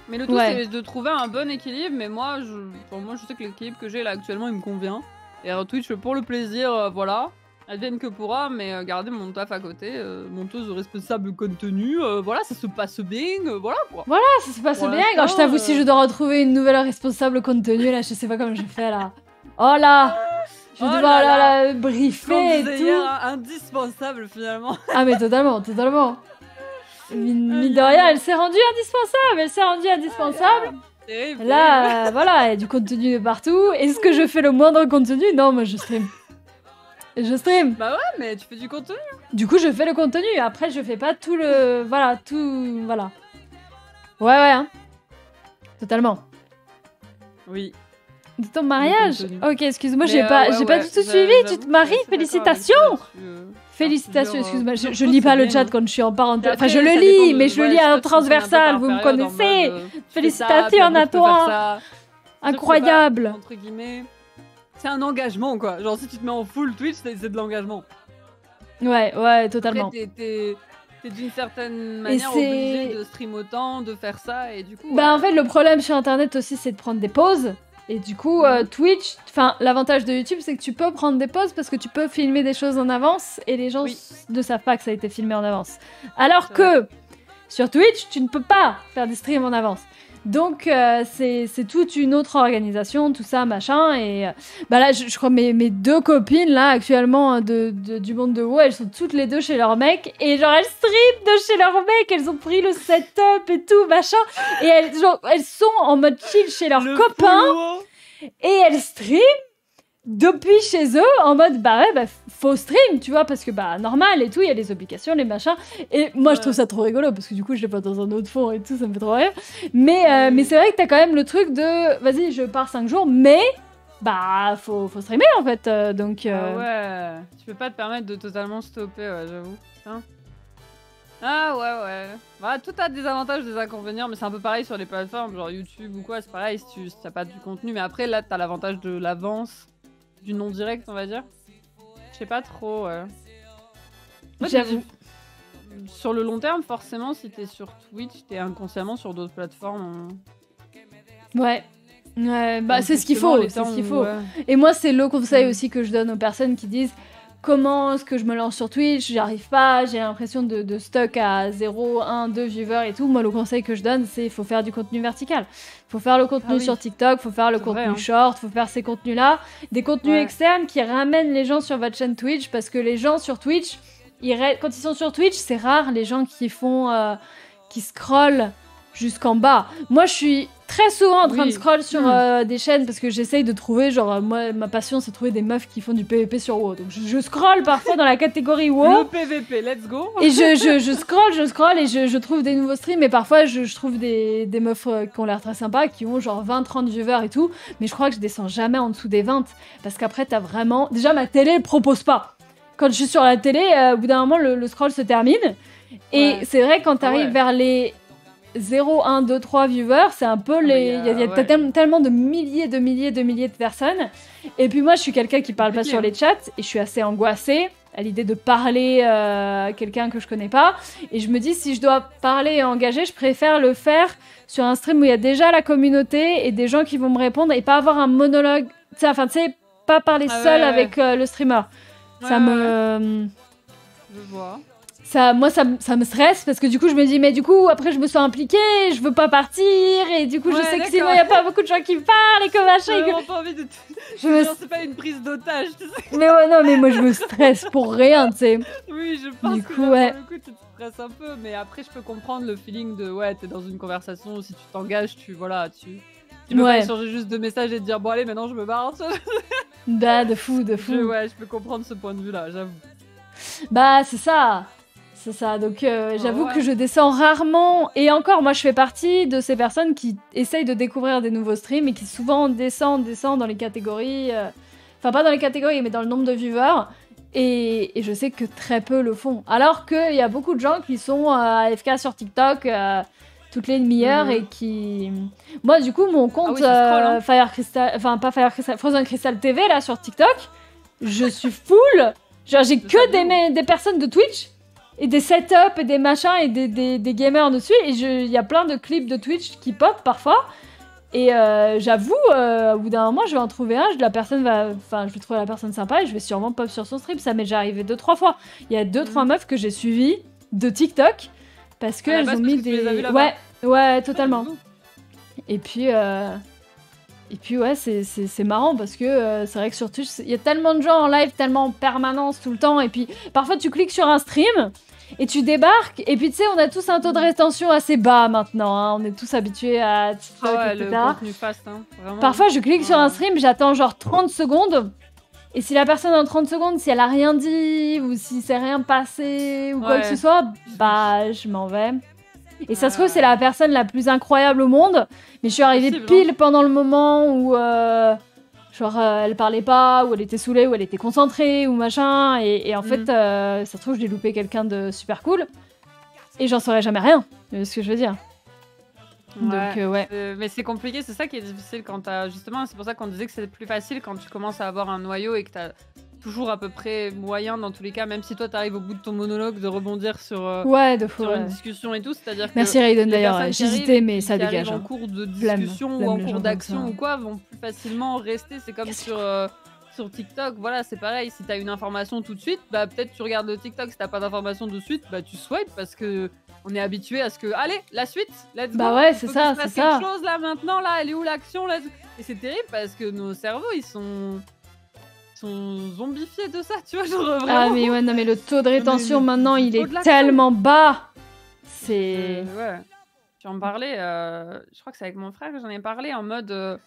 Mais le tout, c'est de trouver un bon équilibre. Mais moi, je sais que l'équilibre que j'ai là actuellement, il me convient. Et Twitch, pour le plaisir, voilà. Advienne que pourra, mais garder mon taf à côté, monteuse responsable contenu, voilà, ça se passe bien, voilà quoi. Voilà, ça se passe bien. Quand je t'avoue, si je dois retrouver une nouvelle responsable contenu, là, je sais pas comment je fais là. Oh là, je vais devoir la briefer et tout. Hier, indispensable finalement. Ah mais totalement. Mine de rien, elle s'est rendue indispensable. Là, voilà, il y a du contenu de partout. Est-ce que je fais le moindre contenu? Non, moi je stream. Bah ouais, mais tu fais du contenu. Du coup, je fais le contenu. Après, je fais pas tout le... Voilà, tout... Voilà. Ouais, hein. Totalement. Oui. De ton mariage? Ok, excuse-moi, j'ai pas du tout suivi. Tu te maries? Félicitations! Félicitations, excuse-moi. Je lis pas le chat quand je suis en parenthèse. Enfin, je le lis, mais je le lis en transversal. Vous me connaissez. Félicitations à toi. Incroyable. Entre guillemets. C'est un engagement, quoi. Genre, si tu te mets en full Twitch, c'est de l'engagement. Ouais, totalement. Après, t'es d'une certaine manière obligé de stream autant, de faire ça, et du coup... Bah, en fait, le problème sur Internet aussi, c'est de prendre des pauses. Et du coup, Twitch... Enfin, l'avantage de YouTube, c'est que tu peux prendre des pauses parce que tu peux filmer des choses en avance, et les gens ne savent pas que ça a été filmé en avance. Alors que, sur Twitch, tu ne peux pas faire des streams en avance. Donc c'est toute une autre organisation, tout ça, machin. Et bah là, je crois mes deux copines là actuellement du monde de WoW, elles sont toutes les deux chez leur mec et genre elles stream de chez leur mec, elles ont pris le setup et tout machin. Et elles sont en mode chill chez leurs copains et elles stream depuis chez eux en mode bah faut stream, tu vois, parce que bah normal et tout, il y a les obligations, les machins. Et moi je trouve ça trop rigolo parce que du coup je les vois dans un autre fond et tout, ça me fait trop rire. Mais c'est vrai que t'as quand même le truc de vas-y je pars 5 jours, mais bah faut streamer en fait. Donc ouais, tu peux pas te permettre de totalement stopper, ouais, j'avoue. Hein, ah ouais. Bah, tout a des avantages, des inconvénients, mais c'est un peu pareil sur les plateformes, genre YouTube ou quoi, c'est pareil si t'as pas du contenu. Mais après là t'as l'avantage de l'avance, du non direct, on va dire. Je sais pas trop, ouais. J'avoue. Sur le long terme, forcément, si t'es sur Twitch, t'es inconsciemment sur d'autres plateformes. Ouais, bah c'est ce qu'il faut, c'est ce qu'il faut. Ouais. Et moi, c'est le conseil aussi que je donne aux personnes qui disent comment est-ce que je me lance sur Twitch, j'y arrive pas, j'ai l'impression de stuck à 0, 1, 2 viewers et tout. Moi, le conseil que je donne, c'est il faut faire du contenu vertical. Faut faire le contenu sur TikTok, faut faire le contenu short, faut faire ces contenus-là. Des contenus externes qui ramènent les gens sur votre chaîne Twitch, parce que les gens sur Twitch, quand ils sont sur Twitch, c'est rare les gens qui font, qui scrollent jusqu'en bas. Moi, je suis très souvent en train de scroll sur des chaînes parce que j'essaye de trouver, genre, moi, ma passion, c'est de trouver des meufs qui font du PVP sur WoW. Donc, je scroll parfois dans la catégorie WoW. Le PVP, let's go. Et je scroll et je trouve des nouveaux streams. Et parfois, je trouve des meufs qui ont l'air très sympas, qui ont genre 20-30 viewers et tout. Mais je crois que je descends jamais en dessous des 20. Parce qu'après, t'as vraiment... Déjà, ma télé le propose pas. Quand je suis sur la télé, au bout d'un moment, le scroll se termine. Et c'est vrai, quand t'arrives vers les 0, 1, 2, 3 viewers, c'est un peu les... Il y a tellement de milliers de personnes. Et puis moi, je suis quelqu'un qui parle pas sur les chats. Et je suis assez angoissée à l'idée de parler à quelqu'un que je connais pas. Et je me dis, si je dois parler et engager, je préfère le faire sur un stream où il y a déjà la communauté et des gens qui vont me répondre et pas avoir un monologue. Enfin, tu sais, pas parler seul avec le streamer. Ça me... Je vois. Moi, ça me stresse parce que du coup, je me dis, mais du coup, après, je me sens impliquée, je veux pas partir, et du coup, je sais que sinon, il y a pas beaucoup de gens qui parlent et que machin. J'ai vraiment pas envie de. C'est pas une prise d'otage, tu sais. Mais ouais, non, mais moi, je me stresse pour rien, tu sais. Oui, je pense du que coup, pour le coup, tu te stresses un peu, mais après, je peux comprendre le feeling de, t'es dans une conversation, si tu t'engages, tu peux pas échanger juste 2 messages et te dire, bon, allez, maintenant, je me barre. Bah, de fou. Je peux comprendre ce point de vue-là, j'avoue. Bah, c'est ça. Donc j'avoue que je descends rarement. Et encore, moi je fais partie de ces personnes qui essayent de découvrir des nouveaux streams et qui souvent descendent dans les catégories. Enfin, pas dans les catégories, mais dans le nombre de viewers. Et je sais que très peu le font. Alors qu'il y a beaucoup de gens qui sont AFK sur TikTok toutes les demi-heures et qui... Moi, du coup, mon compte Fire Crystal... Enfin, pas Fire Crystal... Frozen Crystal TV, là, sur TikTok, je suis full. Genre, j'ai que des personnes de Twitch et des setups et des machins et des gamers dessus. Et il y a plein de clips de Twitch qui pop parfois. Et j'avoue, au bout d'un moment, je vais en trouver un. Je vais trouver la personne sympa et je vais sûrement pop sur son stream. Ça m'est déjà arrivé 2-3 fois. Il y a 2-3 meufs que j'ai suivies de TikTok parce qu'elles ont mis des... Ouais, totalement. Et puis ouais, c'est marrant parce que c'est vrai que sur Twitch, il y a tellement de gens en live, tellement en permanence tout le temps. Et puis parfois, tu cliques sur un stream et tu débarques. Et puis tu sais, on a tous un taux de rétention assez bas maintenant. Hein. On est tous habitués à TikTok, etc. Le contenu fast, hein. Vraiment. Parfois, je clique sur un stream, j'attends genre 30 secondes. Et si la personne en 30 secondes, si elle a rien dit ou si c'est rien passé ou quoi que ce soit, bah je m'en vais. Et ça se trouve, c'est la personne la plus incroyable au monde. Mais je suis arrivée pile pendant le moment où elle parlait pas, ou elle était saoulée, ou elle était concentrée, ou machin. Et en fait, ça se trouve, j'ai loupé quelqu'un de super cool. Et j'en saurais jamais rien, c'est ce que je veux dire. Ouais. Donc, mais c'est compliqué, c'est ça qui est difficile quand t'as... Justement, c'est pour ça qu'on disait que c'est plus facile quand tu commences à avoir un noyau et que t'as toujours à peu près moyen dans tous les cas, même si toi t'arrives au bout de ton monologue de rebondir sur, une discussion et tout, c'est-à-dire que merci Raiden d'ailleurs, j'hésitais mais ça dégage. En cours de discussion ou en cours d'action ou quoi vont plus facilement rester, c'est comme sur sur TikTok, voilà, c'est pareil. Si t'as une information tout de suite, bah peut-être tu regardes le TikTok. Si t'as pas d'information tout de suite, bah tu swipe parce que on est habitué à ce que, allez, la suite, let's go. Bah ouais, c'est ça, c'est ça. Quelque chose là maintenant, là, elle est où l'action là? Et c'est terrible parce que nos cerveaux, ils sont zombifiés de ça, tu vois, genre vraiment. Ah mais ouais, non mais le taux de rétention maintenant, il est tellement bas. C'est... ouais. Tu en parlais, je crois que c'est avec mon frère que j'en ai parlé en mode...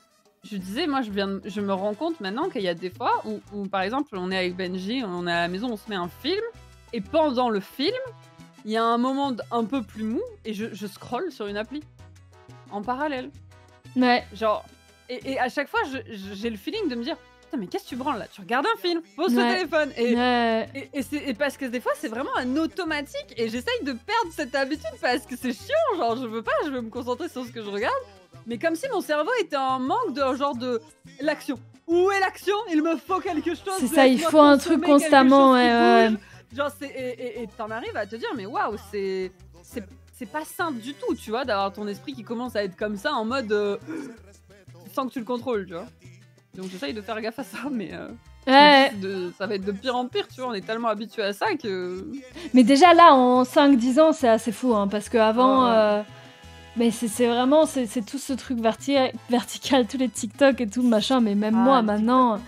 je disais, moi, je me rends compte maintenant qu'il y a des fois où, par exemple, on est avec Benji, on est à la maison, on se met un film, et pendant le film, il y a un moment un peu plus mou, et je scrolle sur une appli, en parallèle. Ouais. Genre, et à chaque fois, j'ai le feeling de me dire, putain, mais qu'est-ce que tu branles là? Tu regardes un film, pose le téléphone. Et parce que des fois, c'est vraiment un automatique, et j'essaye de perdre cette habitude parce que c'est chiant, genre, je veux me concentrer sur ce que je regarde. Mais comme si mon cerveau était en manque de genre de l'action. Où est l'action? Il me faut quelque chose. C'est ça, il faut un truc constamment. Ouais. Genre et t'en arrives à te dire mais waouh, c'est pas simple du tout, tu vois, d'avoir ton esprit qui commence à être comme ça en mode sans que tu le contrôles, tu vois. Donc j'essaye de faire gaffe à ça, mais ça va être de pire en pire, tu vois. On est tellement habitué à ça que. Mais déjà là, en 5-10 ans, c'est assez fou, hein, parce qu'avant. Mais c'est vraiment, c'est tout ce truc vertical, tous les TikTok et tout, machin. Mais même moi, maintenant,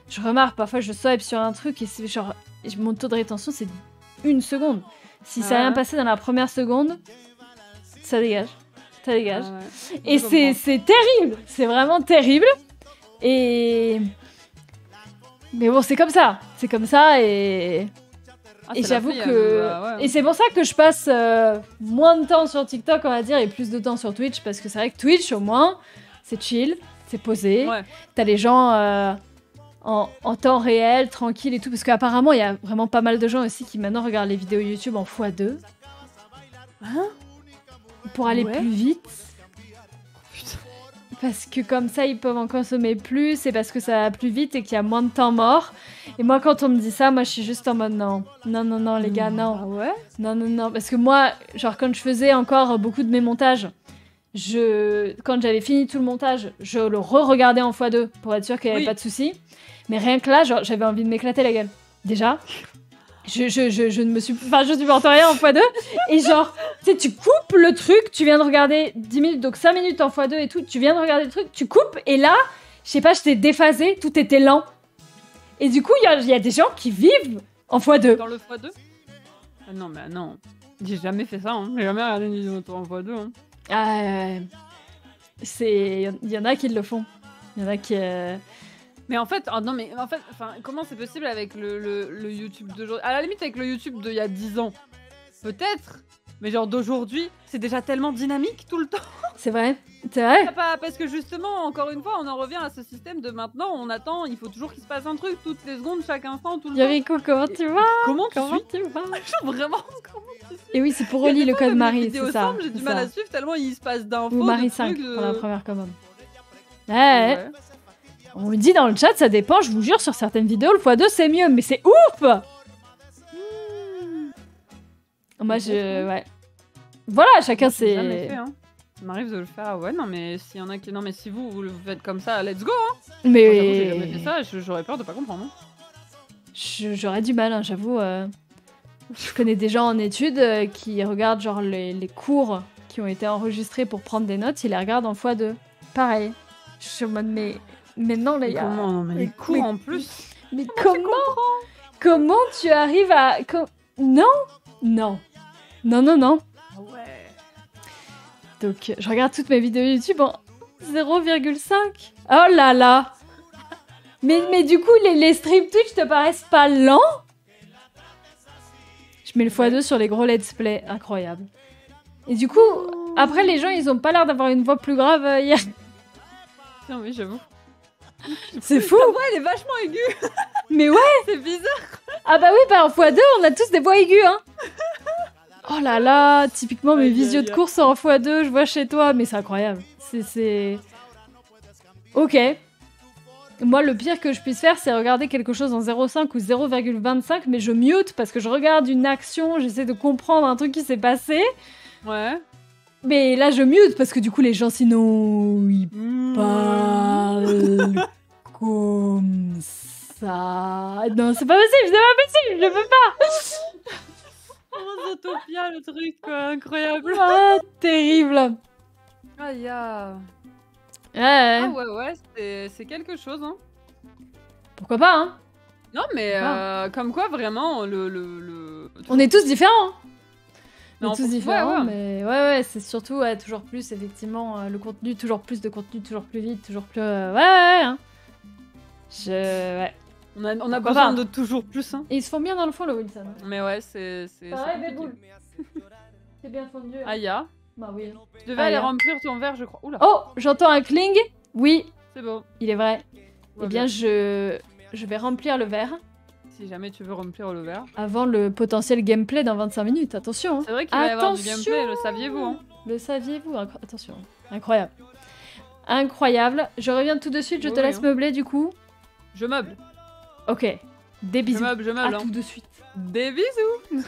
je remarque, parfois, je swipe sur un truc et c'est genre, mon taux de rétention, c'est 1 seconde. Si ça n'a rien passé dans la première seconde, ça dégage. Ça dégage. Et c'est terrible. C'est vraiment terrible. Mais bon, c'est comme ça. C'est comme ça et j'avoue que... Et c'est pour ça que je passe moins de temps sur TikTok, on va dire, et plus de temps sur Twitch, parce que c'est vrai que Twitch, au moins, c'est chill, c'est posé. Ouais. T'as les gens en temps réel, tranquille et tout, parce qu'apparemment, il y a vraiment pas mal de gens aussi qui maintenant regardent les vidéos YouTube en x2. Hein? Pour aller plus vite. Parce que comme ça, ils peuvent en consommer plus, et parce que ça va plus vite et qu'il y a moins de temps mort. Et moi, quand on me dit ça, moi, je suis juste en mode non. Non, les gars, non. Ah ouais? Non. Parce que moi, genre, quand je faisais encore beaucoup de mes montages, quand j'avais fini tout le montage, je le re-regardais en x2 pour être sûr qu'il n'y avait pas de soucis. Mais rien que là, genre, j'avais envie de m'éclater la gueule. Déjà. Je ne me suis... Enfin, je supporte rien en x2. Et genre, tu sais, tu coupes le truc, tu viens de regarder 10 minutes, donc 5 minutes en x2 et tout, tu viens de regarder le truc, tu coupes, et là, je sais pas, j'étais déphasée, tout était lent. Et du coup, il y a des gens qui vivent en x2. Dans le x2? Ah non, mais non. J'ai jamais fait ça, hein. J'ai jamais regardé une vidéo en x2, hein. Il y en a qui le font. Il y en a qui... Mais en fait, comment c'est possible avec le YouTube d'aujourd'hui? À la limite, avec le YouTube d'il y a 10 ans, peut-être, mais genre d'aujourd'hui, c'est déjà tellement dynamique tout le temps. C'est vrai. Parce que justement, encore une fois, on en revient à ce système de maintenant, on attend, il faut toujours qu'il se passe un truc, toutes les secondes, chaque instant, tout le temps. Yorico, comment tu vas? Comment tu vas? Vraiment, comment tu suis? Et oui, c'est pour relier le code Marie, c'est ça. J'ai du mal à suivre tellement il se passe d'infos. Ou Marie 5 pour la première commande. Ouais. On me dit dans le chat, ça dépend, je vous jure, sur certaines vidéos, le x2 c'est mieux, mais c'est ouf! Moi, ouais. Voilà, chacun c'est. J'ai jamais fait, hein. Ça m'arrive de le faire, ouais, non, mais s'il y en a qui. Non, mais si vous le faites comme ça, let's go, hein! Mais. Moi, j'avoue, j'ai jamais fait ça, j'aurais peur de pas comprendre. J'aurais du mal, hein, j'avoue. Je connais des gens en études qui regardent genre les cours qui ont été enregistrés pour prendre des notes, ils les regardent en x2. Pareil. Je suis en mode, mais non, les gars. Comment? Mais les cours en plus. Mais comment tu arrives à... Non. Ah ouais. Donc, je regarde toutes mes vidéos YouTube en 0,5. Oh là là. Mais du coup, les streams Twitch te paraissent pas lents? Je mets le x2 sur les gros let's play. Incroyable. Et du coup, après, les gens, ils ont pas l'air d'avoir une voix plus grave hier. Non, oui, j'avoue. C'est fou. Ta voix, elle est vachement aiguë. Mais ouais. C'est bizarre. Ah bah oui, en x2, on a tous des voix aiguës, hein. Oh là là, typiquement mes visios de course en x2, je vois chez toi, mais c'est incroyable. C'est... Ok. Moi, le pire que je puisse faire, c'est regarder quelque chose en 0,5 ou 0,25, mais je mute parce que je regarde une action, j'essaie de comprendre un truc qui s'est passé. Ouais. Mais là, je mute parce que du coup, les gens, sinon, ils parlent comme ça. Non, c'est pas possible, je peux pas. Oh, Zootopia, le truc, quoi, incroyable. Ah, terrible. Aïe, ah. Ouais. Ah ouais, c'est quelque chose, hein. Pourquoi pas, hein. Non, mais comme quoi, vraiment, On est tous différents, hein. Non, On est tous différents, ouais. mais ouais, c'est surtout toujours plus, effectivement, le contenu, toujours plus de contenu, toujours plus vite, toujours plus... ouais, hein. Ouais. On a besoin de toujours plus, hein. Et ils se font bien dans le fond, le Wilson. Mais ouais, c'est... Pareil, Béboul. C'est bien fondu. Hein. Aya. Bah oui. Tu devais aller remplir ton verre, je crois. Oula. Oh, j'entends un cling. Oui. C'est bon. Il est vrai. Ouais, eh bien, je vais remplir le verre. Si jamais tu veux remplir le verre. Avant le potentiel gameplay dans 25 minutes, attention. Hein. C'est vrai qu'il va y avoir du gameplay, le saviez-vous, hein. Le saviez-vous? Attention. Incroyable. Incroyable. Je reviens tout de suite, je te laisse meubler du coup. Je meuble. Ok. Des bisous. Je meuble, à hein. tout de suite. Des bisous.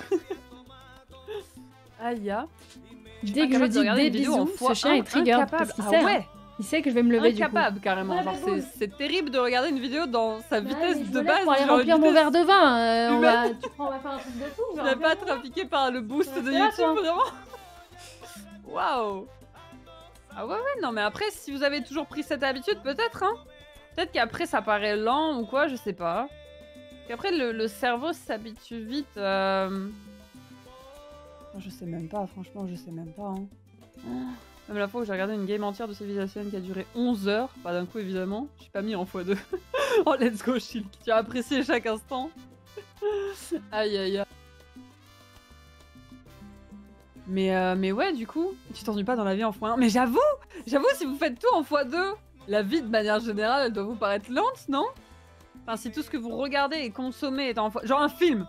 Aïe. Dès que je dis des bisous, ce chien est trigger parce qu'il sait. Ouais. Hein. Il sait que je vais me lever du coup. Incapable carrément. Genre c'est terrible de regarder une vidéo dans sa vitesse de base. Pour aller remplir mon verre de vin. On va faire un truc de fou. Tu n'as pas trafiqué par le boost de YouTube vraiment. Waouh. Ah ouais, non mais après si vous avez toujours pris cette habitude peut-être hein. Peut-être qu'après ça paraît lent ou quoi, je sais pas. Qu'après le cerveau s'habitue vite. Je sais même pas, franchement je sais même pas. Hein. Même la fois où j'ai regardé une game entière de Civilization qui a duré 11 heures, pas d'un coup évidemment, j'ai pas mis en x2. Oh let's go Shilk, tu as apprécié chaque instant. Aïe aïe aïe. Mais ouais du coup, tu t'ennuies pas dans la vie en x1. Mais j'avoue si vous faites tout en x2, la vie de manière générale elle doit vous paraître lente, non? Enfin si tout ce que vous regardez et consommez est en x2, genre un film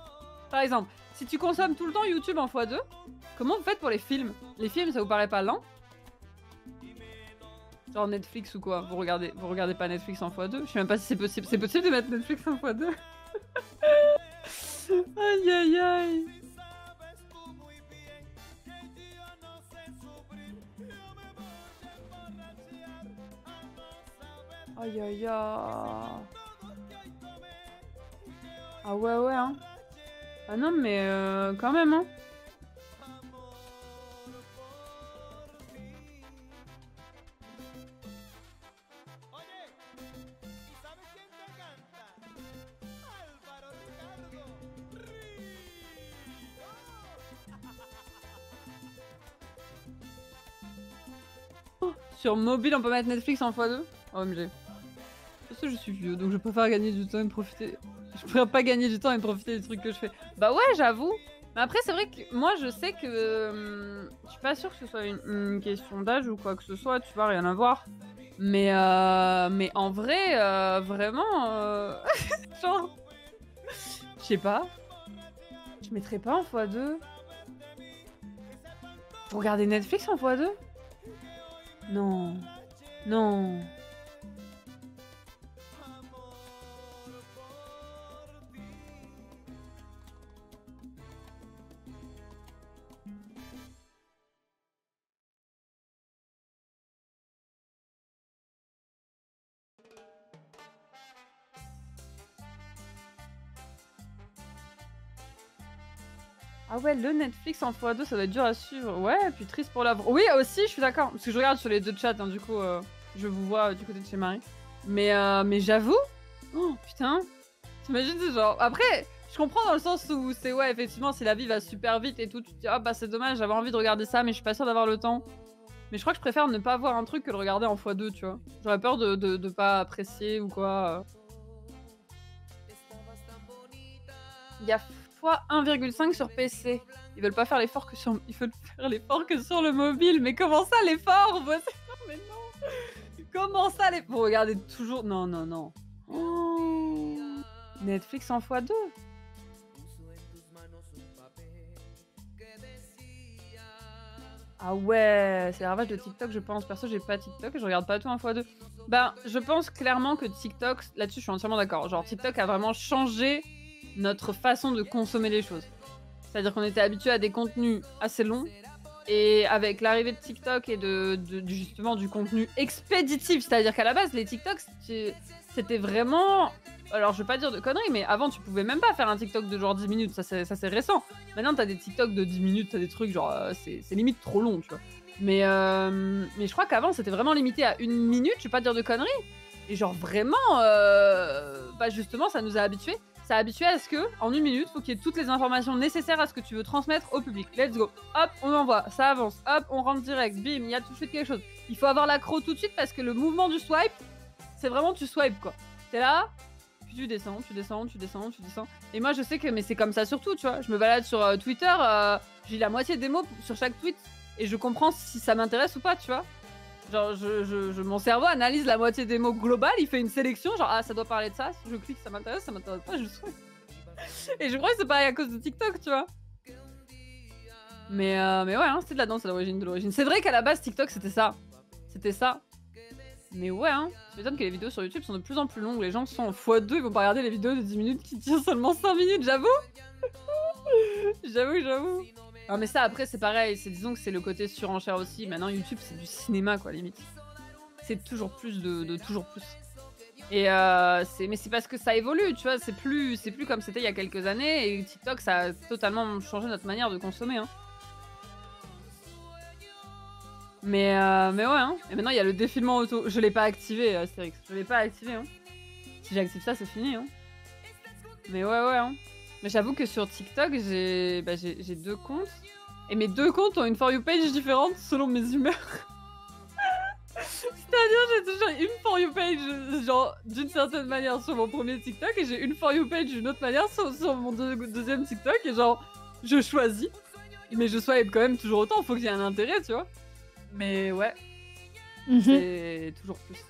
par exemple. Si tu consommes tout le temps YouTube en x2, comment vous faites pour les films? Les films ça vous paraît pas lent? Genre Netflix ou quoi? Vous regardez pas Netflix en x2? Je sais même pas si c'est possible. C'est possible de mettre Netflix en x2? Aïe aïe aïe. Aïe aïe aïe. Ah ouais hein. Ah non mais quand même hein. Sur mobile, on peut mettre Netflix en x2? OMG. Parce que je suis vieux, donc je préfère gagner du temps et profiter. Je préfère pas gagner du temps et profiter des trucs que je fais. Bah ouais, j'avoue. Mais après, c'est vrai que moi, je sais que... je suis pas sûre que ce soit une question d'âge ou quoi que ce soit, tu vois, rien à voir. Mais en vrai, vraiment... genre... Je sais pas. Je mettrais pas en x2. Vous regardez Netflix en x2? Non. Non. Ah ouais, le Netflix en x2, ça doit être dur à suivre. Ouais, puis triste pour la... Oui, aussi, je suis d'accord. Parce que je regarde sur les deux chats, hein, du coup, je vous vois du côté de chez Marie. Mais j'avoue... Oh, putain. T'imagines, c'est genre... Après, je comprends dans le sens où c'est... Ouais, effectivement, si la vie va super vite et tout, tu te dis, ah bah c'est dommage, j'avais envie de regarder ça, mais je suis pas sûre d'avoir le temps. Mais je crois que je préfère ne pas voir un truc que le regarder en x2, tu vois. J'aurais peur de pas apprécier ou quoi. Il y a... 1,5 sur PC. Ils veulent pas faire l'effort que sur... Ils veulent faire l'effort que sur le mobile. Mais comment ça l'effort? Non mais non. Comment ça l'effort? Vous regardez toujours... Non. Oh. Netflix en x2. Ah ouais, c'est le ravage de TikTok je pense. Perso j'ai pas TikTok et je regarde pas tout en x2. Ben je pense clairement que TikTok, là-dessus je suis entièrement d'accord. Genre TikTok a vraiment changé notre façon de consommer les choses. C'est-à-dire qu'on était habitué à des contenus assez longs Et avec l'arrivée de TikTok et justement du contenu expéditif, c'est-à-dire qu'à la base, les TikToks, c'était vraiment... Alors, je vais pas dire de conneries, mais avant, tu pouvais même pas faire un TikTok de genre 10 minutes, ça c'est récent. Maintenant, t'as des TikTok de 10 minutes, t'as des trucs genre... c'est limite trop long, tu vois. Mais je crois qu'avant, c'était vraiment limité à 1 minute, je vais pas dire de conneries. Et genre vraiment, bah justement, ça nous a habitués. Ça a habitué à ce que, en 1 minute, faut qu'il y ait toutes les informations nécessaires à ce que tu veux transmettre au public. Let's go. Hop, on envoie, ça avance. Hop, on rentre direct. Bim, il y a tout de suite quelque chose. Il faut avoir l'accro tout de suite parce que le mouvement du swipe, c'est vraiment tu swipes quoi. T'es là, puis tu descends, tu descends, tu descends, tu descends. Et moi, je sais que, mais c'est comme ça surtout, tu vois. Je me balade sur Twitter, j'ai la moitié des mots sur chaque tweet et je comprends si ça m'intéresse ou pas, tu vois. Genre, mon cerveau analyse la moitié des mots global, il fait une sélection, genre, ah, ça doit parler de ça, je clique, ça m'intéresse pas, je souhaite. Et je crois que c'est pareil à cause de TikTok, tu vois. Mais ouais, hein, c'est de la danse à l'origine de l'origine. C'est vrai qu'à la base, TikTok, c'était ça. C'était ça. Mais ouais, hein, je m'étonne que les vidéos sur YouTube sont de plus en plus longues. Les gens sont en x2, ils vont pas regarder les vidéos de 10 minutes qui tirent seulement 5 minutes, j'avoue. J'avoue. Non mais ça après c'est pareil, disons que c'est le côté surenchère aussi. Maintenant YouTube c'est du cinéma quoi limite. C'est toujours plus de toujours plus. Et mais c'est parce que ça évolue, tu vois, c'est plus comme c'était il y a quelques années et TikTok ça a totalement changé notre manière de consommer hein. Mais ouais hein. Et maintenant il y a le défilement auto. Je l'ai pas activé Astérix, je l'ai pas activé hein. Si j'active ça c'est fini hein. Mais ouais hein. Mais j'avoue que sur TikTok, j'ai 2 comptes. Et mes 2 comptes ont une For You page différente selon mes humeurs. C'est-à-dire, j'ai toujours une For You page, genre, d'une certaine manière sur mon premier TikTok, et j'ai une For You page d'une autre manière sur mon deuxième TikTok, et genre, je choisis. Mais je swipe quand même toujours autant, faut qu'il y ait un intérêt, tu vois. Mais ouais, c'est toujours plus.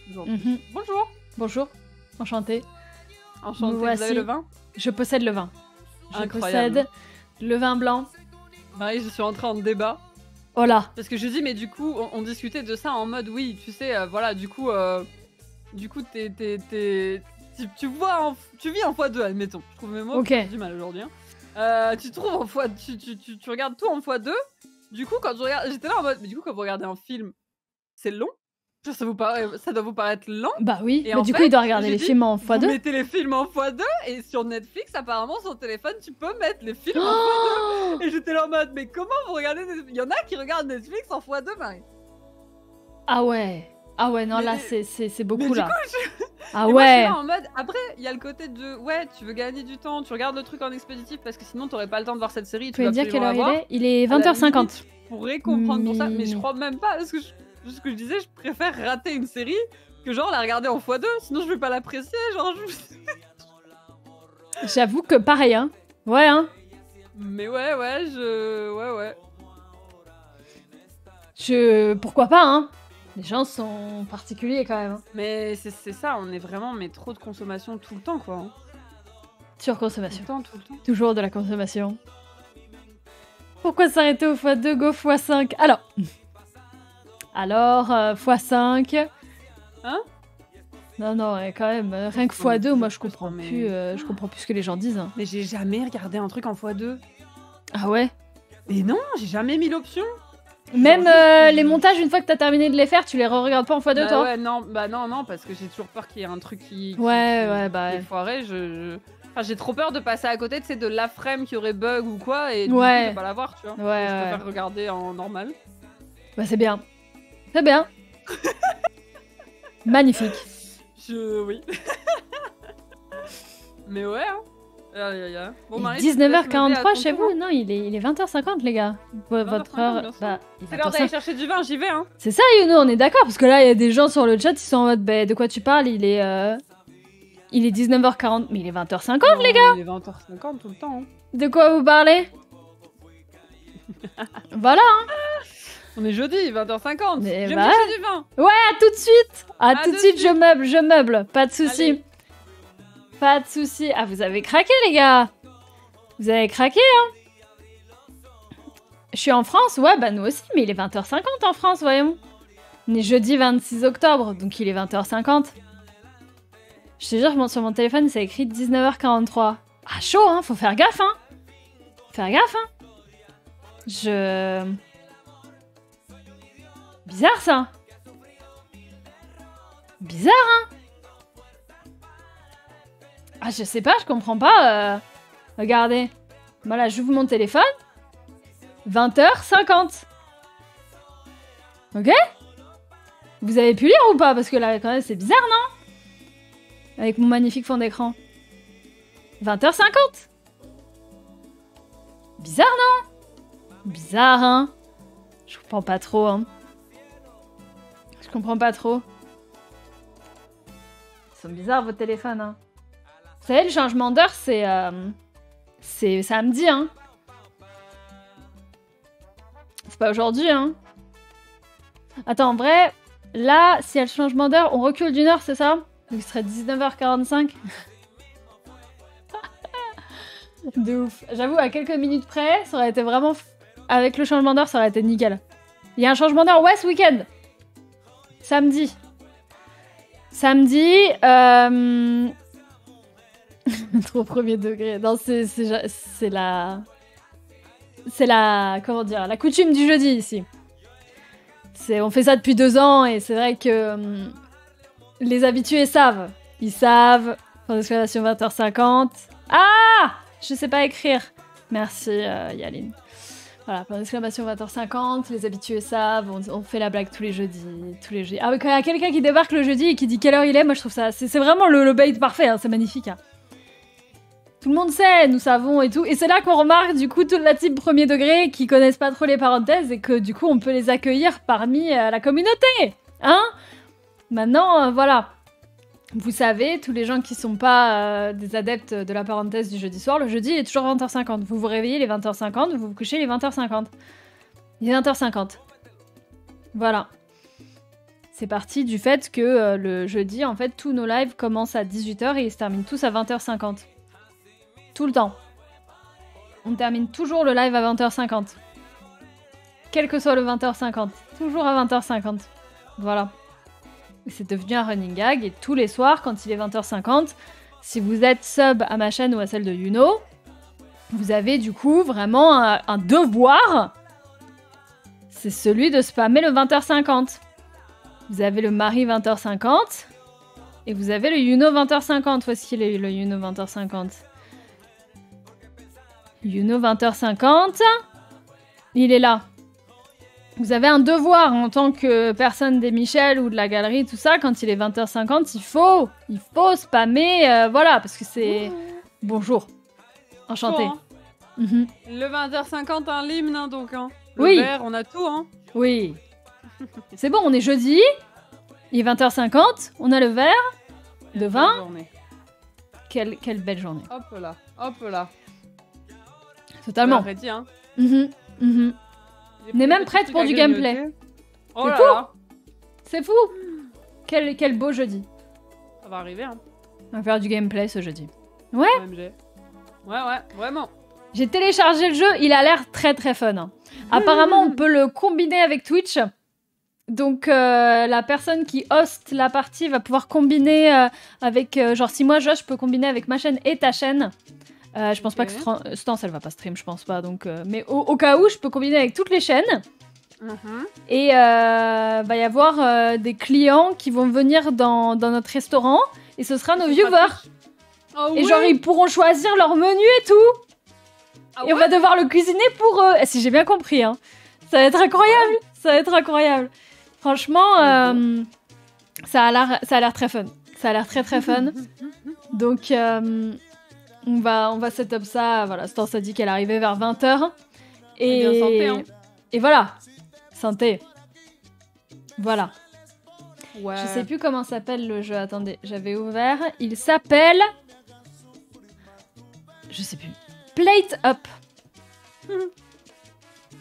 Toujours plus. Bonjour. Bonjour, enchantée. Enchanté, vous avez le vin? Je possède le vin. Je Incroyable. possède le vin blanc. Marie, je suis entrée en débat. Oh là. Parce que je dis, mais du coup, on discutait de ça en mode, oui, tu sais, voilà, du coup, tu vois, tu vis en x2, admettons. Je trouve mes mots, j'ai du mal aujourd'hui. Hein. Tu trouves en tu regardes tout en x2. Du coup, quand je regarde, j'étais là en mode, mais du coup, quand vous regardez un film, c'est long. Genre, ça doit vous paraître lent. Bah oui, mais du coup, il doit regarder les films en x2. Vous mettez les films en x2 et sur Netflix, apparemment, sur le téléphone, tu peux mettre les films en x2. Et j'étais là en mode, mais comment vous regardez Il y en a qui regardent Netflix en x2, Marie. Ah ouais, non, mais là, c'est beaucoup, là. Coup, Ah et ouais. Moi, je suis là en mode, après, il y a le côté de, ouais, tu veux gagner du temps, tu regardes le truc en expéditif parce que sinon, t'aurais pas le temps de voir cette série. Tu peux dire quelle heure il est? Il est 20h50. Je pourrais comprendre pour ça, mais je crois même pas, parce que ce que je disais, je préfère rater une série que genre la regarder en x2, sinon je vais pas l'apprécier, genre J'avoue que pareil, hein. Ouais, hein. Mais ouais. Pourquoi pas, hein. Les gens sont particuliers quand même. Hein. Mais c'est ça, on est vraiment trop de consommation tout le temps, quoi. Hein. Surconsommation. Tout le temps. Toujours de la consommation. Pourquoi s'arrêter au x2, go x5? Alors, x5. Hein? Non, quand même, rien que x2, moi je comprends plus, je comprends plus ce que les gens disent. Hein. Mais j'ai jamais regardé un truc en x2. Ah ouais? Mais non, j'ai jamais mis l'option. Même les montages, une fois que t'as terminé de les faire, tu les re-regardes pas en x2, toi? Ouais, non, parce que j'ai toujours peur qu'il y ait un truc qui est foiré. Enfin, j'ai trop peur de passer à côté, tu sais, de la frame qui aurait bug ou quoi, et du coup, je vais pas la voir, tu vois. Ouais, je préfère regarder en normal. Bah, c'est bien. C'est bien. Magnifique. Oui. Mais ouais, hein. Bon, Marie, 19h43 chez vous? Non, il est 20h50, les gars. Votre heure... Bah, c'est l'heure d'aller chercher du vin, j'y vais, hein. C'est ça, Youno, on est d'accord, parce que là, il y a des gens sur le chat, ils sont en mode, bah, de quoi tu parles? Il est 19h40, mais il est 20h50, non, les gars. Il est 20h50 tout le temps. Hein. De quoi vous parlez? Voilà, hein. On est jeudi, 20h50. Mais je vais me chercher du vin. Ouais, à tout de suite. À tout de suite, je meuble. Pas de soucis. Allez. Pas de soucis. Ah, vous avez craqué, les gars. Vous avez craqué, hein. Je suis en France? Ouais, bah nous aussi, mais il est 20h50 en France, voyons. On est jeudi 26 octobre, donc il est 20h50. Je te jure, sur mon téléphone, c'est écrit 19h43. Ah, chaud, hein. Faut faire gaffe, hein. Faire gaffe, hein. Bizarre, ça. Bizarre, hein. Ah, je sais pas, je comprends pas. Regardez. Voilà, j'ouvre mon téléphone. 20h50. Ok? Vous avez pu lire ou pas? Parce que là, quand même, c'est bizarre, non? Avec mon magnifique fond d'écran. 20h50. Bizarre, non? Bizarre, hein? Je comprends pas trop, hein. Je comprends pas trop. Ils sont bizarres, vos téléphones, hein. Vous savez, le changement d'heure, c'est samedi, hein. C'est pas aujourd'hui, hein. Attends, en vrai, là, si y a le changement d'heure, on recule d'une heure, c'est ça? Donc, il serait 19h45. De ouf. J'avoue, à quelques minutes près, ça aurait été vraiment... Avec le changement d'heure, ça aurait été nickel. Il y a un changement d'heure, ouais, ce week-end. Samedi. Samedi, trop premier degré. Non, c'est la... C'est la... Comment dire? La coutume du jeudi, ici. On fait ça depuis 2 ans, et c'est vrai que... les habitués savent. Ils savent. Point d'exclamation 20h50. Ah! Je sais pas écrire. Merci, Yaline. Voilà, point d'exclamation 20h50. Les habitués savent. On fait la blague tous les jeudis. Ah, mais quand il y a quelqu'un qui débarque le jeudi et qui dit quelle heure il est, moi je trouve ça... C'est vraiment le bait parfait, hein, c'est magnifique. Hein. Tout le monde sait, nous savons et tout. Et c'est là qu'on remarque, du coup, toute la team premier degré qui connaissent pas trop les parenthèses et que, du coup, on peut les accueillir parmi la communauté. Hein? Maintenant, voilà. Vous savez, tous les gens qui sont pas des adeptes de la parenthèse du jeudi soir, le jeudi il est toujours 20h50. Vous vous réveillez les 20h50, vous vous couchez les 20h50. Il est 20h50. Voilà. C'est parti du fait que le jeudi, en fait, tous nos lives commencent à 18h et ils se terminent tous à 20h50. Tout le temps. On termine toujours le live à 20h50. Quel que soit le 20h50. Toujours à 20h50. Voilà. C'est devenu un running gag et tous les soirs, quand il est 20h50, si vous êtes sub à ma chaîne ou à celle de Yuno, vous avez du coup vraiment un devoir. C'est celui de spammer le 20h50. Vous avez le Marie 20h50 et vous avez le Yuno 20h50. Où est-ce qu'il est le Yuno 20h50? Yuno 20h50. Il est là. Vous avez un devoir en tant que personne des Michel ou de la galerie, tout ça, quand il est 20h50, il faut spammer, voilà, parce que c'est... Bonjour. Enchanté. Hein. Le 20h50, un l'hymne, hein, donc. Hein. Le oui. verre, on a tout, hein. Oui. C'est bon, on est jeudi, il est 20h50, on a le verre de vin. Quelle belle journée. Hop là, hop là. Totalement. Ready, hein. On est même prête pour du gameplay. Oh c'est là fou. là. C'est fou. Quel beau jeudi. Ça va arriver, hein. On va faire du gameplay ce jeudi. Ouais. Ouais, vraiment. J'ai téléchargé le jeu, il a l'air très très fun. Hein. Apparemment, on peut le combiner avec Twitch. Donc, la personne qui host la partie va pouvoir combiner avec... genre, si moi, je peux combiner avec ma chaîne et ta chaîne. Je pense pas que Stance, elle va pas stream, je pense pas. Donc, mais au cas où, je peux combiner avec toutes les chaînes. Et va y avoir des clients qui vont venir dans notre restaurant. Et ce sera nos viewers. Oh, et genre, ils pourront choisir leur menu et tout. Et on va devoir le cuisiner pour eux. Si j'ai bien compris, hein. Ça va être incroyable. Ça va être incroyable. Franchement, ça a l'air très fun. Ça a l'air très très fun. Donc, on va set up ça. Voilà, Stance a dit qu'elle arrivait vers 20h. Et bien santé, hein. Et voilà. Santé. Voilà. Ouais. Je sais plus comment s'appelle le jeu. Attendez, j'avais ouvert. Il s'appelle... Je sais plus. Plate Up.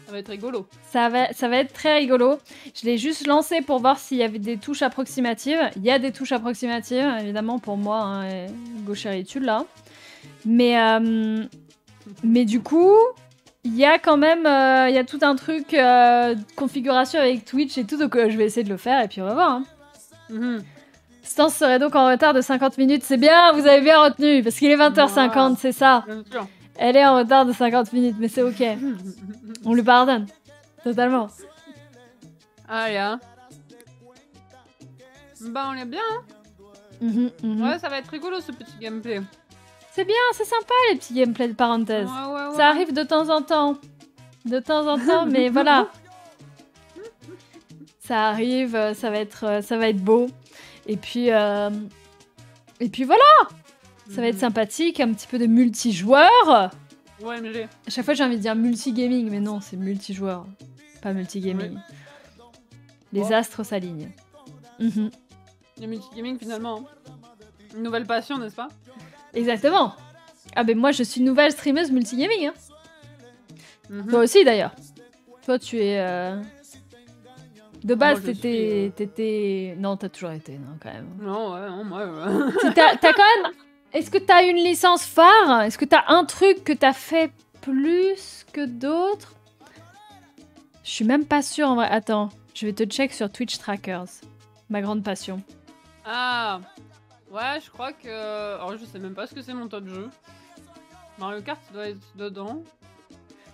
Ça va être rigolo. Ça va être très rigolo. Je l'ai juste lancé pour voir s'il y avait des touches approximatives. Il y a des touches approximatives, évidemment, pour moi, hein, Gaucheritude, là. Mais du coup, il y a quand même... il y a tout un truc configuration avec Twitch et tout, donc je vais essayer de le faire et puis on va voir. Hein. Stance serait donc en retard de 50 minutes. C'est bien, vous avez bien retenu, parce qu'il est 20h50, c'est ça. Bien sûr. Elle est en retard de 50 minutes, mais c'est ok. On lui pardonne. Totalement. Allez, hein. Bah, on est bien, hein. Ouais, ça va être rigolo ce petit gameplay. C'est bien, c'est sympa les petits gameplays de parenthèse. Ouais. Ça arrive de temps en temps. De temps en temps, mais voilà. Ça arrive, ça va être beau. Et puis voilà. Ça va être sympathique, un petit peu de multijoueur. OMG. À chaque fois, j'ai envie de dire multigaming, mais non, c'est multijoueur. Pas multigaming. Oui. Les astres s'alignent. Le multigaming finalement. Une nouvelle passion, n'est-ce pas? Exactement. Ah ben moi, je suis une nouvelle streameuse multigaming. Hein. Toi aussi d'ailleurs. Toi, tu es... De base, t'étais... Non, t'as toujours été, non, quand même. Non, ouais, non, moi... T'as quand même... Est-ce que t'as une licence phare? Est-ce que t'as un truc que t'as fait plus que d'autres? Je suis même pas sûre en vrai. Attends, je vais te check sur Twitch Trackers. Ma grande passion. Ah, ouais, je crois que... Alors, je sais même pas ce que c'est mon top jeu. Mario Kart doit être dedans.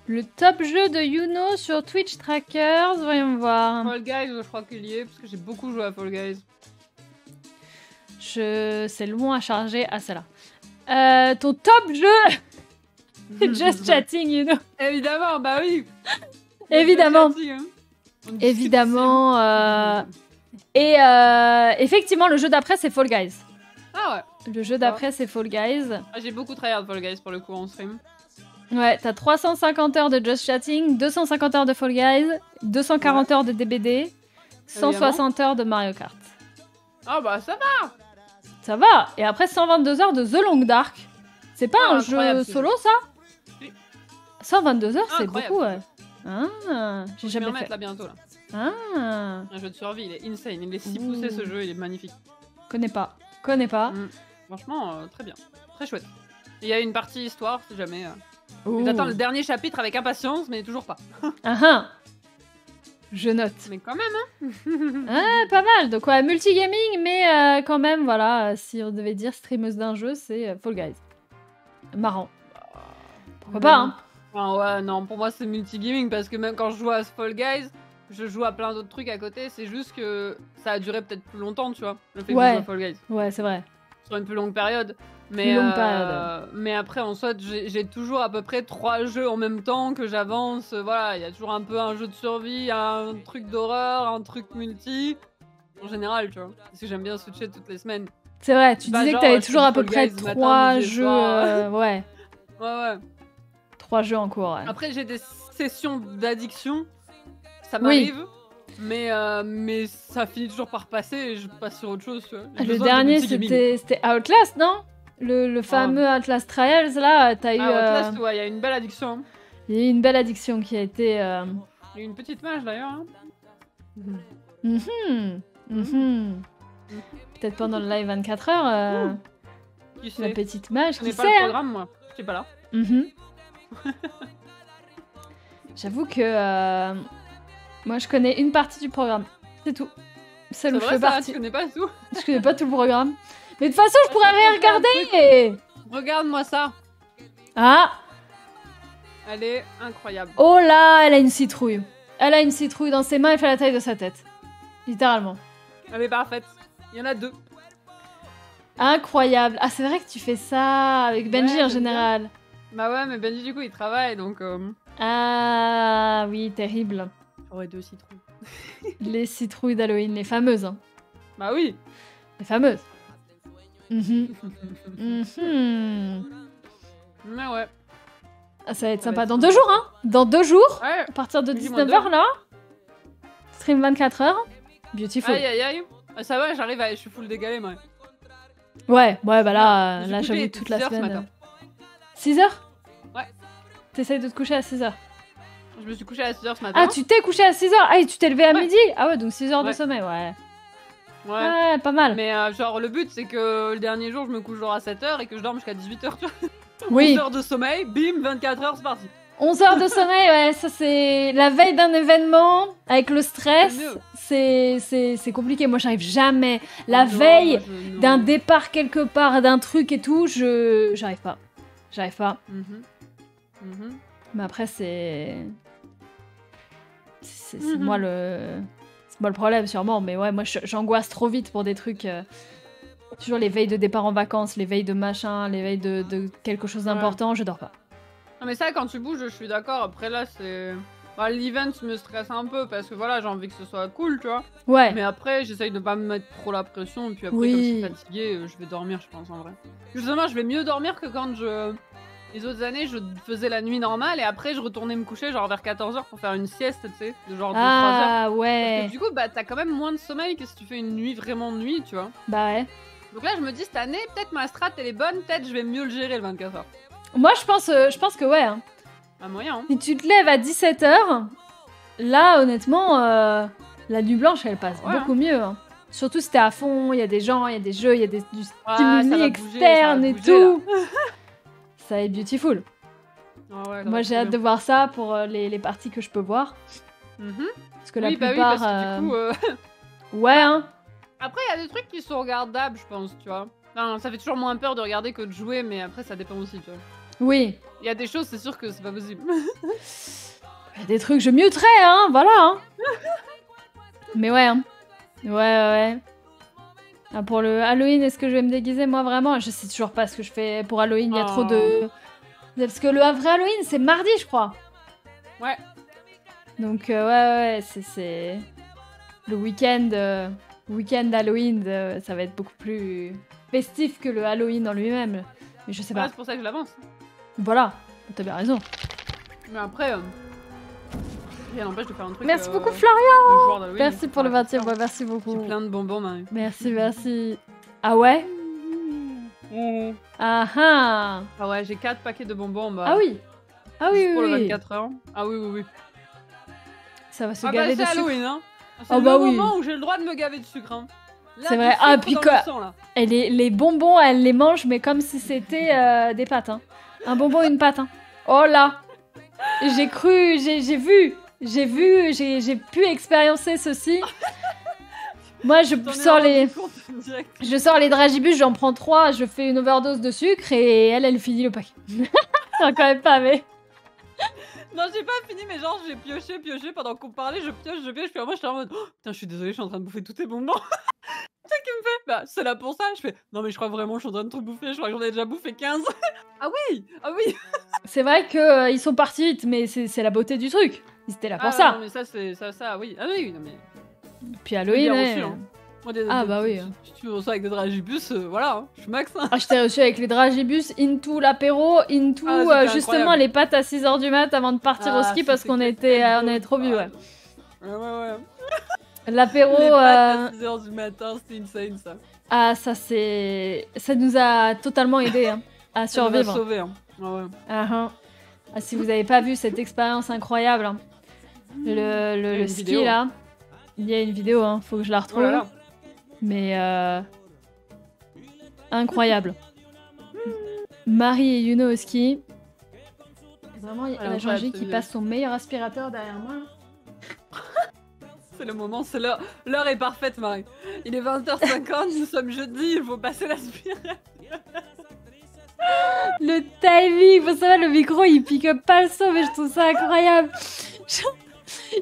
Le top jeu de Yuno sur Twitch Trackers, voyons voir. Fall Guys, je crois qu'il y est, parce que j'ai beaucoup joué à Fall Guys. C'est long à charger. Ah, c'est là. Ton top jeu Just Chatting, Yuno. Évidemment, bah oui. Évidemment. Chatting, hein. Évidemment. Et effectivement, le jeu d'après, c'est Fall Guys. Ah ouais. Le jeu d'après, c'est Fall Guys. Ah, j'ai beaucoup tryhard Fall Guys pour le coup en stream. Ouais, t'as 350 heures de Just Chatting, 250 heures de Fall Guys, 240 heures de DBD, 160 heures de Mario Kart. Ah bah ça va. Ça va. Et après 122 heures de The Long Dark. C'est pas un jeu solo, ça? 122 heures, c'est beaucoup, ouais. Ah, j'ai jamais fait. Là bientôt là. Ah. Un jeu de survie, il est insane, il est si poussé ce jeu, il est magnifique. Connais pas. Franchement, très bien, très chouette. Il y a une partie histoire, si jamais. Ouh. J'attends le dernier chapitre avec impatience, mais toujours pas. Je note. Mais quand même, hein. Ah, pas mal. Donc ouais, multigaming, mais quand même, voilà, si on devait dire streameuse d'un jeu, c'est Fall Guys. Marrant. Pourquoi pas, hein. Ah ouais, non, pour moi c'est multigaming parce que même quand je joue à Fall Guys, je joue à plein d'autres trucs à côté, c'est juste que ça a duré peut-être plus longtemps, tu vois, le fait que je joue à Fall Guys. Ouais, c'est vrai. Sur une plus longue période. Mais après, en soit, j'ai toujours à peu près 3 jeux en même temps que j'avance. Voilà, il y a toujours un peu un jeu de survie, un truc d'horreur, un truc multi. En général, tu vois. Parce que j'aime bien switcher toutes les semaines. C'est vrai, tu disais que t'avais toujours à peu près 3 jeux. Ouais. Ouais. 3 jeux en cours, ouais. Après, j'ai des sessions d'addiction. Ça m'arrive. Mais ça finit toujours par passer et je passe sur autre chose. Tu vois. Le dernier, c'était Outlast, non? Le fameux Outlast Trials, là, t'as eu... Outlast, ouais, il y a une belle addiction. Il y a eu une belle addiction qui a été... Il y a eu une petite mage, d'ailleurs. Peut-être pendant le live 24 heures, qui sait? la petite mage, qui sait, pas le programme, moi. Je suis pas là. J'avoue que... moi, je connais une partie du programme. C'est tout. Celle où je fais partie. Tu connais pas tout? Je connais pas tout le programme. Mais de toute façon, je pourrais rien regarder. Regarde-moi ça. Ah. Elle est incroyable. Oh là, elle a une citrouille. Elle a une citrouille dans ses mains, elle fait la taille de sa tête. Littéralement. Elle est parfaite. Il y en a 2. Incroyable. Ah, c'est vrai que tu fais ça avec Benji en général. Bien. Bah ouais, mais Benji, du coup, il travaille, donc... Ah oui, terrible. J'aurais 2 citrouilles. Les citrouilles d'Halloween, les fameuses. Hein. Bah oui. Les fameuses. Mais ouais. Ah, ça va être sympa. Dans 2 jours, hein. Dans 2 jours. Ouais. À partir de 19h, là. Stream 24 heures. Beautiful. Aïe. Ah, ça va, je suis full dégalé, moi. Ouais, bah là j'avoue toute la semaine. 6h? Ouais. T'essayes de te coucher à 6h? Je me suis couchée à 6h ce matin. Ah, tu t'es couché à 6h? Ah, et tu t'es levé à midi? Ah ouais, donc 6 heures de sommeil, ouais, pas mal. Mais genre, le but, c'est que le dernier jour, je me couche genre à 7h et que je dorme jusqu'à 18h, tu vois. Oui. 11 heures de sommeil, bim, 24 heures, c'est parti. 11 heures de sommeil, ouais, ça c'est la veille d'un événement, avec le stress, c'est compliqué. Moi, j'arrive jamais. La veille d'un départ quelque part, d'un truc et tout, j'arrive pas. Mais après, c'est moi le... C'est moi le problème, sûrement. Mais ouais, moi, j'angoisse trop vite pour des trucs... Toujours les veilles de départ en vacances, les veilles de machin, les veilles de quelque chose d'important, je dors pas. Non mais ça, quand tu bouges, je suis d'accord. Après là, c'est... Bah, l'event me stresse un peu parce que voilà, j'ai envie que ce soit cool, tu vois. Ouais. Mais après, j'essaye de pas me mettre trop la pression. Et puis après, comme je suis fatiguée, je vais dormir, je pense, en vrai. Justement, je vais mieux dormir que quand les autres années, je faisais la nuit normale et après, je retournais me coucher genre vers 14h pour faire une sieste, tu sais, de genre 2-3 heures. Ah ouais. Parce que du coup, bah, t'as quand même moins de sommeil que si tu fais une nuit vraiment nuit, tu vois. Bah ouais. Donc là, je me dis, cette année, peut-être ma strat, elle est bonne, peut-être je vais mieux le gérer le 24h. Moi, je pense que ouais. Hein. Un moyen, hein. Si tu te lèves à 17h, là, honnêtement, la nuit blanche, elle passe beaucoup mieux. Hein. Surtout si t'es à fond, il y a des gens, il y a des jeux, il y a du stimuli externe et tout. Ça va être beautiful. Moi, j'ai hâte de voir ça pour les parties que je peux voir. Parce que la plupart... parce que du coup, ouais, hein. Après, il y a des trucs qui sont regardables, je pense, tu vois. Non, ça fait toujours moins peur de regarder que de jouer, mais après, ça dépend aussi, tu vois. Oui. Il y a des choses, c'est sûr que c'est pas possible. Il y a des trucs, je muterais, hein, voilà. Hein. Mais ouais, hein. Ouais. Ah, pour le Halloween, est-ce que je vais me déguiser, moi, vraiment? Je sais toujours pas ce que je fais pour Halloween, il y a trop de... Parce que le vrai Halloween, c'est mardi, je crois. Ouais. Donc, ouais, c'est... Le week-end Halloween, ça va être beaucoup plus festif que le Halloween en lui-même. Mais je sais pas. C'est pour ça que je l'avance. Voilà, t'as bien raison. Mais après, rien n'empêche de faire un truc. Merci beaucoup, Florian. Merci pour le 20e mois, merci beaucoup. J'ai plein de bonbons, Marie. Merci. Ah ouais? Ah ouais, j'ai 4 paquets de bonbons en bas. Ah oui. Pour le 24h. Ah oui. Ça va se gaver de sucre. C'est Halloween, hein. C'est le moment où j'ai le droit de me gaver de sucre, hein. C'est vrai. Ah, puis quoi. Et les bonbons, elle les mange, mais comme si c'était des pâtes. Hein. Un bonbon, une pâte. Hein. Oh là. J'ai cru, j'ai vu, j'ai pu expériencer ceci. Moi, je sors les dragibus, j'en prends 3, je fais une overdose de sucre et elle finit le paquet. Non, quand même pas, mais... Non, j'ai pas fini, mais genre, j'ai pioché pendant qu'on parlait, je pioche, puis moi, j'étais en mode, oh, putain, je suis désolée, je suis en train de bouffer tous tes bonbons. C'est ça qui me fait, bah, c'est là pour ça. Je fais, non, mais je crois vraiment que je suis en train de tout bouffer, je crois que j'en ai déjà bouffé 15. Ah oui. C'est vrai que ils sont partis vite, mais c'est la beauté du truc. Ils étaient là pour ça. Non, mais ça, c'est ça, oui. Ah oui, non, mais. Puis Halloween, reçu, hein. Moi, bah oui. Si tu veux ça avec des dragibus, voilà, hein, je suis max. Hein. Ah, je t'ai reçu avec les dragibus, into l'apéro, into justement les pâtes à 6h du mat avant de partir au ski parce qu'on était trop vieux, ouais. Ouais. L'apéro... Les pâtes à 6h du matin, c'était insane, ça. Ah, ça nous a totalement aidé hein, à survivre. Ça nous a sauvés, hein. Ouais. Ah, si vous avez pas vu cette expérience incroyable, hein. Le ski, vidéo. Là, il y a une vidéo, hein, faut que je la retrouve. Oh là là. Mais incroyable. Marie et Yuno au ski. Vraiment, il y a la Jean-J qui passe son meilleur aspirateur derrière moi. C'est le moment, c'est l'heure. L'heure est parfaite, Marie. Il est 20h50, nous sommes jeudi, il faut passer l'aspirateur. Le timing, vous savez, le micro il pique pas le son, mais je trouve ça incroyable.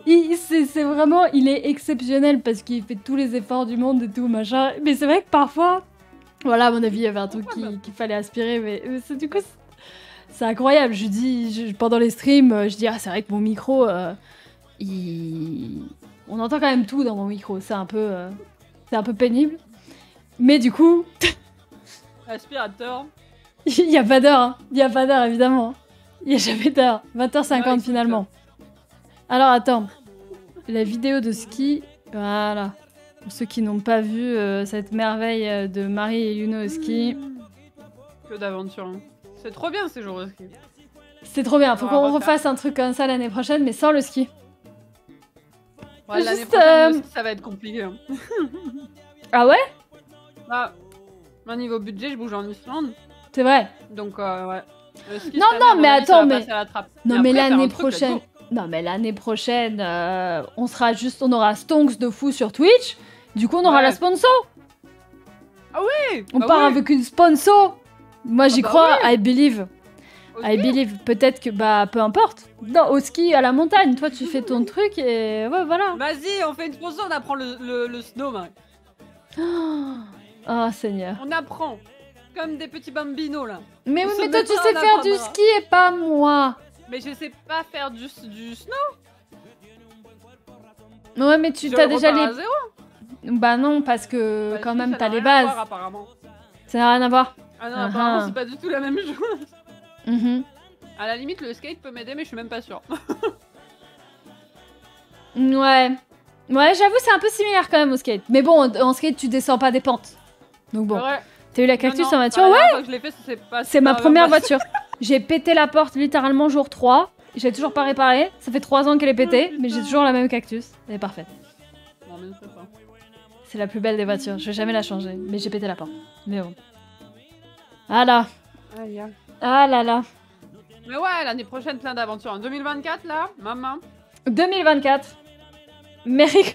C'est vraiment, il est exceptionnel parce qu'il fait tous les efforts du monde et tout, machin. Mais c'est vrai que parfois, voilà, à mon avis, il y avait un truc qu'il fallait aspirer, mais du coup, c'est incroyable. Je dis, pendant les streams, je dis, ah, c'est vrai que mon micro, on entend quand même tout dans mon micro, c'est un peu pénible. Mais du coup... Aspirateur. Il n'y a pas d'heure, hein. Il n'y a pas d'heure, évidemment. Il n'y a jamais d'heure. 20h50, finalement. Alors, attends. La vidéo de ski, voilà. Pour ceux qui n'ont pas vu cette merveille de Marie et Yuno au ski. Que d'aventure, hein. C'est trop bien, ces jours au ski. C'est trop bien. Faut qu'on refasse un truc comme ça l'année prochaine, mais sans le ski. Ouais, l'année prochaine, le ski, ça va être compliqué. Hein. Ah ouais? Bah, au niveau budget, je bouge en Islande. C'est vrai. Donc, ouais. Non, mais attends, mais... Non, mais l'année prochaine... Non, mais l'année prochaine, on aura Stonks de fou sur Twitch. Du coup, on aura la sponsor. Ah oui. On part avec une sponsor. Moi, j'y crois, I believe. Au I ski believe. Peut-être que, bah, peu importe. Non, au ski, à la montagne. Toi, tu fais ton truc et ouais, voilà. Vas-y, on fait une pause, on apprend le snow, man. Oh, Seigneur. On apprend. Comme des petits bambinos, là. Mais On oui, se mais toi, met tu pas, sais on faire du apprendra. ski et pas moi. Mais je sais pas faire du snow. Ouais, mais tu t'as déjà repars les... à zéro. Bah non, parce que Bah quand si, même, ça t'as n'a les rien à bases. voir, apparemment. Ça n'a rien à voir. Ah non, Ah apparemment, ah. c'est pas du tout la même chose. Mhm. À la limite, le skate peut m'aider, mais je suis même pas sûre. Ouais. Ouais, j'avoue, c'est un peu similaire quand même au skate. Mais bon, en skate, tu descends pas des pentes. Donc bon. Ouais. T'as eu la cactus Non, en voiture? la Ouais, dernière fois que je l'ai fait, c'est pas c'est ma super première bien voiture. J'ai pété la porte littéralement jour 3. J'ai toujours pas réparé. Ça fait 3 ans qu'elle est pétée, Oh, mais j'ai putain. toujours la même cactus. Elle est parfaite. passé. Non, mais ne fais pas. C'est la plus belle des voitures. Je vais jamais la changer. Mais j'ai pété la porte. Mais bon. Ah là. Aïe, aïe. Ah là là. Mais ouais, l'année prochaine, plein d'aventures. En 2024, là, maman. 2024. Merry.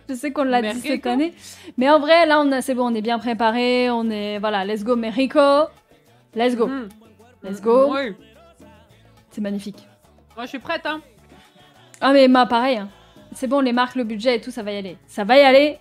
Je sais qu'on l'a dit Merry cette Go. année. Mais en vrai, là, c'est bon, on est bien préparé. On est. Voilà, let's go, Merico. Let's go. Mhm. Let's go. Oui. C'est magnifique. Moi, je suis prête, hein. Ah, mais pareil. Hein. C'est bon, les marques, le budget et tout, ça va y aller. Ça va y aller.